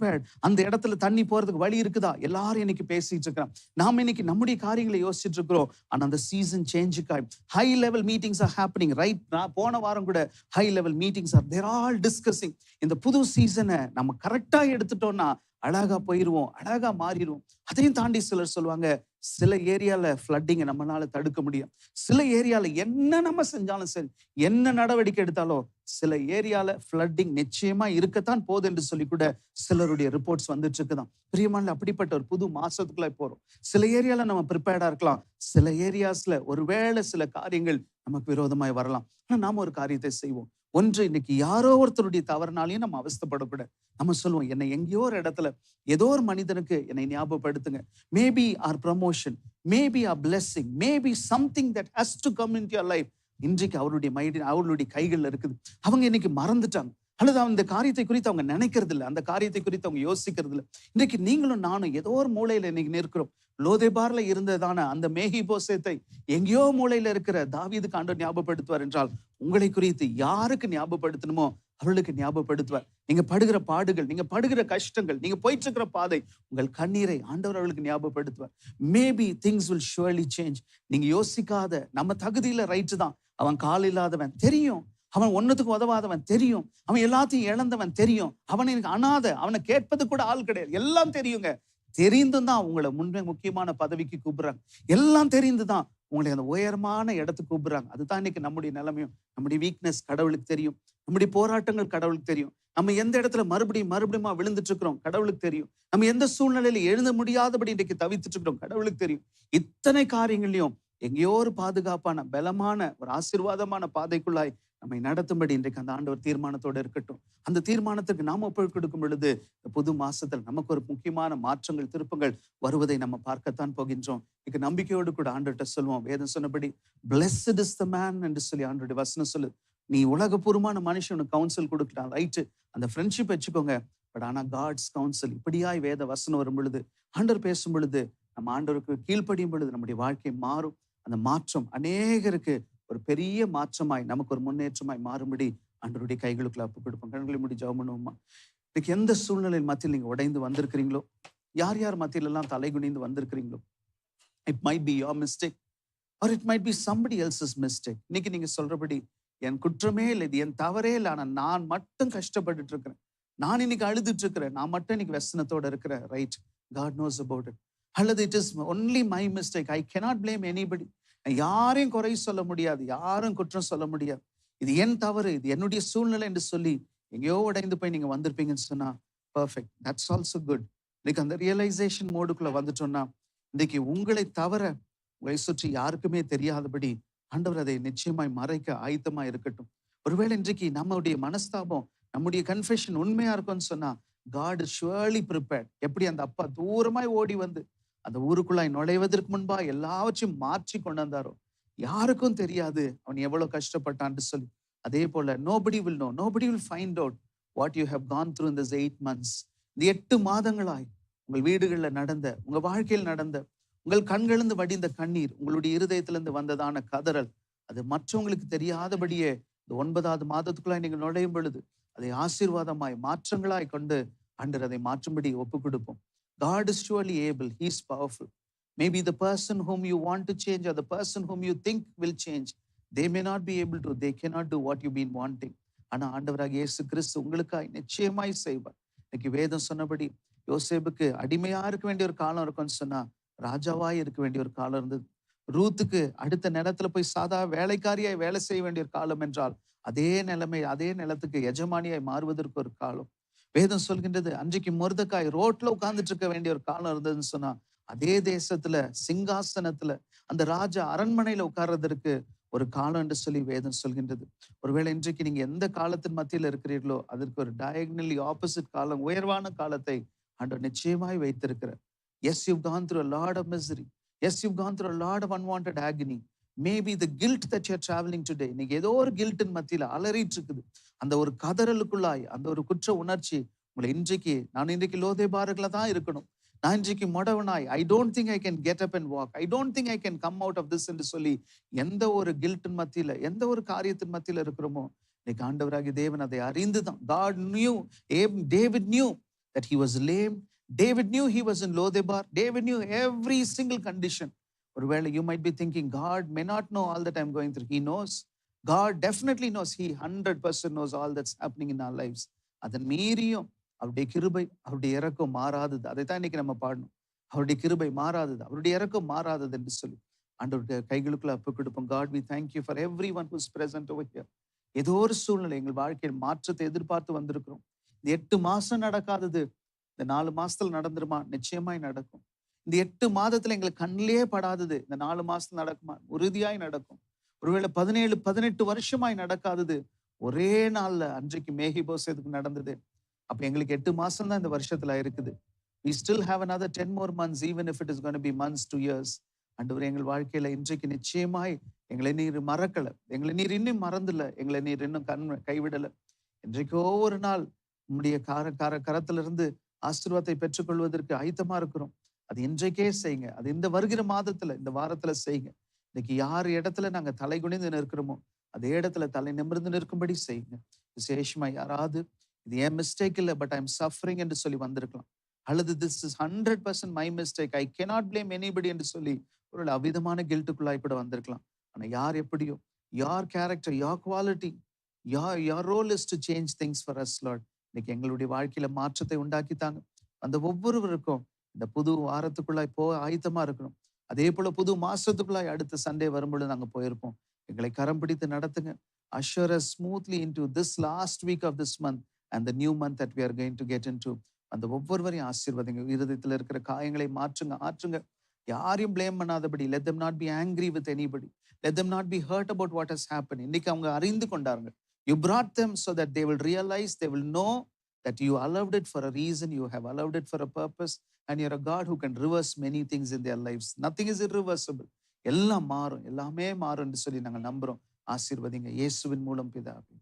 ப்ரிப்பேர்ட். அந்த இடத்துல தண்ணி போறதுக்கு வழி இருக்குதா? எல்லாரும் இன்னைக்கு பேசிட்டு இருக்கிறோம். நாம இன்னைக்கு நம்முடைய காரியங்களை யோசிச்சுட்டு இருக்கிறோம். ஆனா அந்த சீசன் சேஞ்சுக்காய் high level meetings are happening right. போன வாரம் கூட high level meetings are there all discussing. இந்த புது சீசனை நம்ம கரெக்டா எடுத்துட்டோம்னா அழகா போயிருவோம், அழகா மாறிடுவோம். அதையும் தாண்டி சிலர் சொல்லுவாங்க, சில ஏரியால ஃப்ளட்டிங்கை நம்மளால தடுக்க முடியும். சில ஏரியால என்ன நம்ம செஞ்சாலும் சரி, என்ன நடவடிக்கை எடுத்தாலும் சில ஏரியால ஃப்ளட்டிங் நிச்சயமா இருக்கத்தான் போகுது என்று சொல்லி கூட சிலருடைய ரிப்போர்ட்ஸ் வந்துட்டு இருக்குதான். பிரியமான அப்படிப்பட்ட ஒரு புது மாசத்துக்குள்ள போறோம். சில ஏரியால நம்ம ப்ரிப்பேர்டா இருக்கலாம், சில ஏரியாஸ்ல ஒருவேளை சில காரியங்கள் நமக்கு விரோதமாய் வரலாம். ஆனா நாம ஒரு காரியத்தை செய்வோம். ஒன்று, இன்னைக்கு யாரோ ஒருத்தருடைய தவறுனாலையும் நம்ம அவஸ்தைப்படக்கூடாது. நம்ம சொல்லுவோம், என்னை எங்கேயோ ஒரு இடத்துல ஏதோ ஒரு மனிதனுக்கு என்னை ஞாபகப்படுத்துங்க. Maybe or promotion, maybe or blessing, maybe something that has to come in your life. இன்றைக்கு அவருடைய கைகள்ல இருக்குது. அவங்க இன்னைக்கு மறந்துட்டாங்க, அல்லது அந்த காரியத்தை குறித்து அவங்க நினைக்கிறது இல்லை, அந்த காரியத்தை குறித்து அவங்க யோசிக்கிறது இல்லை. இன்றைக்கு நீங்களும் நானும் ஏதோ ஒரு மூலையில இன்னைக்கு நிற்கிறோம். லோதேபார்ல இருந்ததான அந்த மேகிபோசேத்தை எங்கேயோ மூலையில இருக்கிற தாவீதுக்கு ஆண்டவர் ஞாபகப்படுத்துவார் என்றால், உங்களை குறித்து யாருக்கு ஞாபகப்படுத்தணுமோ அவர்களுக்கு ஞாபகப்படுத்துவார். நீங்க படுகிற பாடுகள், நீங்க படுகிற கஷ்டங்கள், நீங்க போயிட்டு இருக்கிற பாதை, உங்கள் கண்ணீரை ஆண்டவர் அவர்களுக்கு ஞாபகப்படுத்துவார். Maybe things will surely change. நீங்க யோசிக்காத, நம்ம தகுதியில ரைட்டு தான், அவன் கால் இல்லாதவன் தெரியும், அவன் ஒன்னத்துக்கு உதவாதவன் தெரியும், அவன் எல்லாத்தையும் இழந்தவன் தெரியும், அவன் எனக்கு அனாத, அவனை கேட்பது கூட ஆள் கிடையாது, எல்லாம் தெரியுங்க. தெரிந்தும் தான் உங்களை முக்கியமான பதவிக்கு கூப்பிடுறாங்க. எல்லாம் தெரிந்துதான் உங்களை அந்த உயரமான இடத்துக்கு கூப்பிடுறாங்க. அதுதான் இன்னைக்கு நம்முடைய நிலைமையும். நம்முடைய வீக்னஸ் கடவுளுக்கு தெரியும், நம்முடைய போராட்டங்கள் கடவுளுக்கு தெரியும், நம்ம எந்த இடத்துல மறுபடியும் விழுந்துட்டு இருக்கிறோம் கடவுளுக்கு தெரியும், நம்ம எந்த சூழ்நிலையில எழுத முடியாதபடி இன்றைக்கு தவித்துட்டு இருக்கிறோம் கடவுளுக்கு தெரியும். இத்தனை காரியங்களையும் எங்கேயோ ஒரு பாதுகாப்பான பலமான ஒரு ஆசீர்வாதமான பாதைக்குள்ளாய் நம்மை நடத்தும்படி இன்றைக்கு அந்த ஆண்டவர் தீர்மானத்தோடு இருக்கட்டும். அந்த தீர்மானத்திற்கு நாம ஒப்புக் கொடுக்கும் பொழுது புது மாசத்தில் நமக்கு ஒரு முக்கியமான மாற்றங்கள், திருப்பங்கள் வருவதை நம்ம பார்க்கத்தான் போகின்றோம். இன்னைக்கு நம்பிக்கையோடு கூட ஆண்டவர்கிட்ட சொல்லுவோம். வேதம் சொன்னபடி blessed is the man என்று சொல்லி ஆண்டவருடைய வசனம் சொல்லு. நீ உலகபூர்வமான மனுஷனுக்கு கவுன்சில் கொடுக்கலாம், ரைட்டு, அந்த ஃப்ரெண்ட்ஷிப் வச்சுக்கோங்க. பட் ஆனா காட்ஸ் கவுன்சில் இப்படியாய் வேத வசனம் வரும் பொழுது, ஆண்டவர் பேசும் பொழுது, நம்ம ஆண்டவருக்கு கீழ்ப்படியும் பொழுது நம்முடைய வாழ்க்கை மாறும். அந்த மாற்றம் அநேகருக்கு ஒரு பெரிய மாற்றமாய், நமக்கு ஒரு முன்னேற்றமாய் மாறும்படி ஆண்டவருடைய கைகளுக்குள்ள ஒப்பு கொடுப்போம். கண்களை மூடி ஜெபம் பண்ணுவோமா. இன்னைக்கு எந்த சூழ்நிலையில் மத்தியில் நீங்க உடைந்து வந்திருக்கிறீங்களோ, யார் யார் மத்தியில எல்லாம் தலைகுனிந்து வந்திருக்கிறீங்களோ, it might be your mistake or it might be somebody else's mistake. இன்னைக்கு நீங்க சொல்றபடி என் குற்றமே இல்லை, இது என் தவறே இல்லை, ஆனா நான் மட்டும் கஷ்டப்பட்டுட்டு இருக்கிறேன், நான் இன்னைக்கு அழுதுட்டு இருக்கிறேன், நான் மட்டும் இன்னைக்கு व्यसனத்தோட இருக்கிறேன், right, God knows about it. அல்லது it is only my mistake, I cannot blame anybody. யாரையும் குறை சொல்ல முடியாது, யாரும் குற்றம் சொல்ல முடியாது, இது என் தவறு, இது என்னுடைய சூழ்நிலை என்று சொல்லி எங்கேயோ உடைந்து போய் நீங்க வந்திருப்பீங்கன்னு சொன்னா பர்ஃபெக்ட், தட்ஸ் ஆல்சோ குட். இன்னைக்கு அந்த ரியலைசேஷன் மோடுக்குள்ள வந்துட்டோம்னா, இன்னைக்கு உங்களை தவிர உங்களை சுற்றி யாருக்குமே தெரியாதபடி ஆண்டவர் அதை நிச்சயமாய் மறைக்க ஆயத்தமா இருக்கட்டும். ஒருவேளை இன்றைக்கு நம்முடைய மனஸ்தாபம், நம்முடைய கன்ஃபெஷன் உண்மையா இருக்கும்னு சொன்னா, God is surely prepared. எப்படி அந்த அப்பா தூரமாய் ஓடி வந்து அந்த ஊருக்குள்ளாய் நுழைவதற்கு முன்பா எல்லாவற்றையும் மாற்றி கொண்டு வந்தாரோ, யாருக்கும் தெரியாது அவன் எவ்வளவு கஷ்டப்பட்டான்னு சொல்லி. அதே போல nobody will know, nobody will find out what you have gone through in this 8 months. இந்த 8 மாதங்களாய் உங்கள் வீடுகளில் நடந்த, உங்க வாழ்க்கையில் நடந்த, உங்கள் கண்களிலிருந்து வடிந்த கண்ணீர், உங்களுடைய இருதயத்திலிருந்து வந்ததான கதறல், அது மற்றவங்களுக்கு தெரியாதபடியே இந்த 9வது மாதத்துக்குள்ளாய் நீங்கள் நுழையும் பொழுது அதை ஆசீர்வாதமாய் மாற்றங்களாய் கொண்டு ஆண்டவர் அதை மாற்றும்படி ஒப்பு கொடுப்போம். God is surely able, He is powerful. Maybe the person whom you want to change or the person whom you think will change, they may not be able to, they cannot do what you've been wanting. ஆனா ஆண்டவராக இயேசு கிறிஸ்து உங்களுக்காய் நிச்சயமாய் செய்வார். இன்னைக்கு வேதம் சொன்னபடி யோசேப்புக்கு அடிமையா இருக்க வேண்டிய ஒரு காலம் இருக்கும்னு சொன்னா, ராஜாவாய் இருக்க வேண்டிய ஒரு காலம் இருந்தது. ரூத்துக்கு அடுத்த நிலத்துல போய் சாதா வேலைக்காரியாய் வேலை செய்ய வேண்டிய ஒரு காலம் என்றால், அதே நிலைமை, அதே நிலத்துக்கு எஜமானியாய் மாறுவதற்கு ஒரு காலம். வேதம் சொல்கின்றது, அன்றைக்கு மொர்தெக்காய் ரோட்ல உட்கார்ந்துட்டு இருக்க வேண்டிய ஒரு காலம் இருந்ததுன்னு சொன்னா, அதே தேசத்துல சிங்காசனத்துல அந்த ராஜா அரண்மனையில உட்கார்றதற்கு ஒரு காலம் என்று சொல்லி வேதம் சொல்கின்றது. ஒருவேளை இன்றைக்கு நீங்க எந்த காலத்தின் மத்தியில இருக்கிறீர்களோ, அதற்கு ஒரு டயகனலி ஆப்போசிட் காலம், உயர்வான காலத்தை ஆண்டவர் நிச்சயமாய் வைத்திருக்கிறார். Yes, you've gone through a lot of misery. Yes, you've gone through a lot of unwanted agony. Maybe the guilt that you're traveling today, இன்னைக்கு ஏதோ ஒரு கில்ட்டின் மத்தியில அலறிட்டு இருக்குது. அந்த ஒரு கதறலுக்குள்ளாய், அந்த ஒரு குற்ற உணர்ச்சி உங்களை இன்றைக்கு, நான் இன்றைக்கு லோதேபாருக்குள்ள தான் இருக்கணும், நான் இன்றைக்கு முடவனாய், I don't think I can get up and walk, I don't think I can come out of this என்று சொல்லி எந்த ஒரு கில்ட்டின் மத்தியில, எந்த ஒரு காரியத்தின் மத்தியில இருக்கிறோமோ, இன்னைக்கு ஆண்டவராகிய தேவன் அதை அறிந்துதான், God knew, David knew that he was lame. David knew he was in Lodebar. David knew every single condition. ஒருவேளை you might be thinking, God may not know all that I'm going through. He knows. God definitely knows. He 100% knows all that's happening in our lives. அதன் மீறியும் அவருடைய கிருபை, அவருடைய இரக்கம் மாறாதது. அதைத்தான் இன்னைக்கு நம்ம பாடணும். அவருடைய கிருபை மாறாதது, அவருடைய இரக்கம் மாறாதது என்று சொல்லி ஆண்டவருடைய கைகளுக்குள்ள ஒப்பு கொடுப்போம். God, we thank you for everyone who's present over here. ஏதோ ஒரு சூழ்நிலை எங்கள் வாழ்க்கையில் மாற்றத்தை எதிர்பார்த்து வந்திருக்கிறோம். இந்த 8 மாசம் நடக்காதது இந்த 4 மாசத்துல நடந்துருமா? நிச்சயமாய் நடக்கும். இந்த 8 மாதத்துல எங்களுக்கு கண்ணிலே படாதது இந்த 4 மாசத்துல நடக்குமா? உறுதியாய் நடக்கும். ஒருவேளை 17-18 வருஷமாய் நடக்காதது ஒரே நாள்ல அன்றைக்கு மேகிபோசேத்துக்கு நடந்தது. அப்ப எங்களுக்கு 8 மாசம் தான் இந்த வருஷத்துல இருக்குது. We still have another 10 more months, even if it is going to be months, 2 years. ஆண்டவரே, எங்கள் வாழ்க்கையில இன்றைக்கு நிச்சயமாய் எங்களை நீர் மறக்கல, எங்களை நீர் இன்னும் மறந்துல, எங்களை நீர் இன்னும் கைவிடல. இன்றைக்கு ஒவ்வொரு நாள் உம்முடைய கரத்திலிருந்து ஆசீர்வாதத்தை பெற்றுக்கொள்வதற்கு ஆயத்தமா இருக்கிறோம். அது இன்றைக்கே செய்யுங்க. அது இந்த வருகிற மாதத்துல, இந்த வாரத்துல செய்யுங்க. இன்னைக்கு யார் இடத்துல நாங்க தலை குனிந்து நிற்கிறோமோ அதே இடத்துல தலை நிமிர்ந்து நிற்கும்படி செய்யுங்க. விசேஷமா யாராவது இது என் மிஸ்டேக் இல்லை, பட் ஐ எம் சஃபரிங் என்று சொல்லி வந்திருக்கலாம். அல்லது this is 100% my mistake, I cannot blame anybody என்று சொல்லி ஒரு அவிதமான கில்ட்டுக்குள்ளாய் கூட வந்திருக்கலாம். ஆனா யார் எப்படியோ, your character, your quality, your role is to change things for us, Lord. இன்னைக்கு எங்களுடைய வாழ்க்கையில மாற்றத்தை உண்டாக்கித்தாங்க. அந்த ஒவ்வொருவருக்கும் இந்த புது வாரத்துக்குள்ளாய் ஆயத்தமா இருக்கணும். அதே போல புது மாசத்துக்குள்ளாய் அடுத்த சண்டே வரும்பொழுது நாங்க போயிருப்போம். எங்களை கரம் பிடித்து நடத்துங்க. Usher us smoothly into this last week of this month and the new month that we are going to get into. அந்த ஒவ்வொருவரையும் ஆசீர்வதிங்க. இருதயத்தில் இருக்கிற காயங்களை ஆற்றுங்க. யாரையும் blame பண்ணாதபடி. let them not be angry with anybody. let them not be hurt about what has happened. இன்னைக்கு அவங்க அறிந்து கொண்டாங்க. you brought them so that they will realize, they will know that you allowed it for a reason, you have allowed it for a purpose, and you're a God who can reverse many things in their lives. Nothing is irreversible. எல்லாம் மாறும், எல்லாமே மாறும் என்று சொல்லி நாங்கள் நம்புறோம். ஆசீர்வதிங்க இயேசுவின் மூலம் பிதாவே.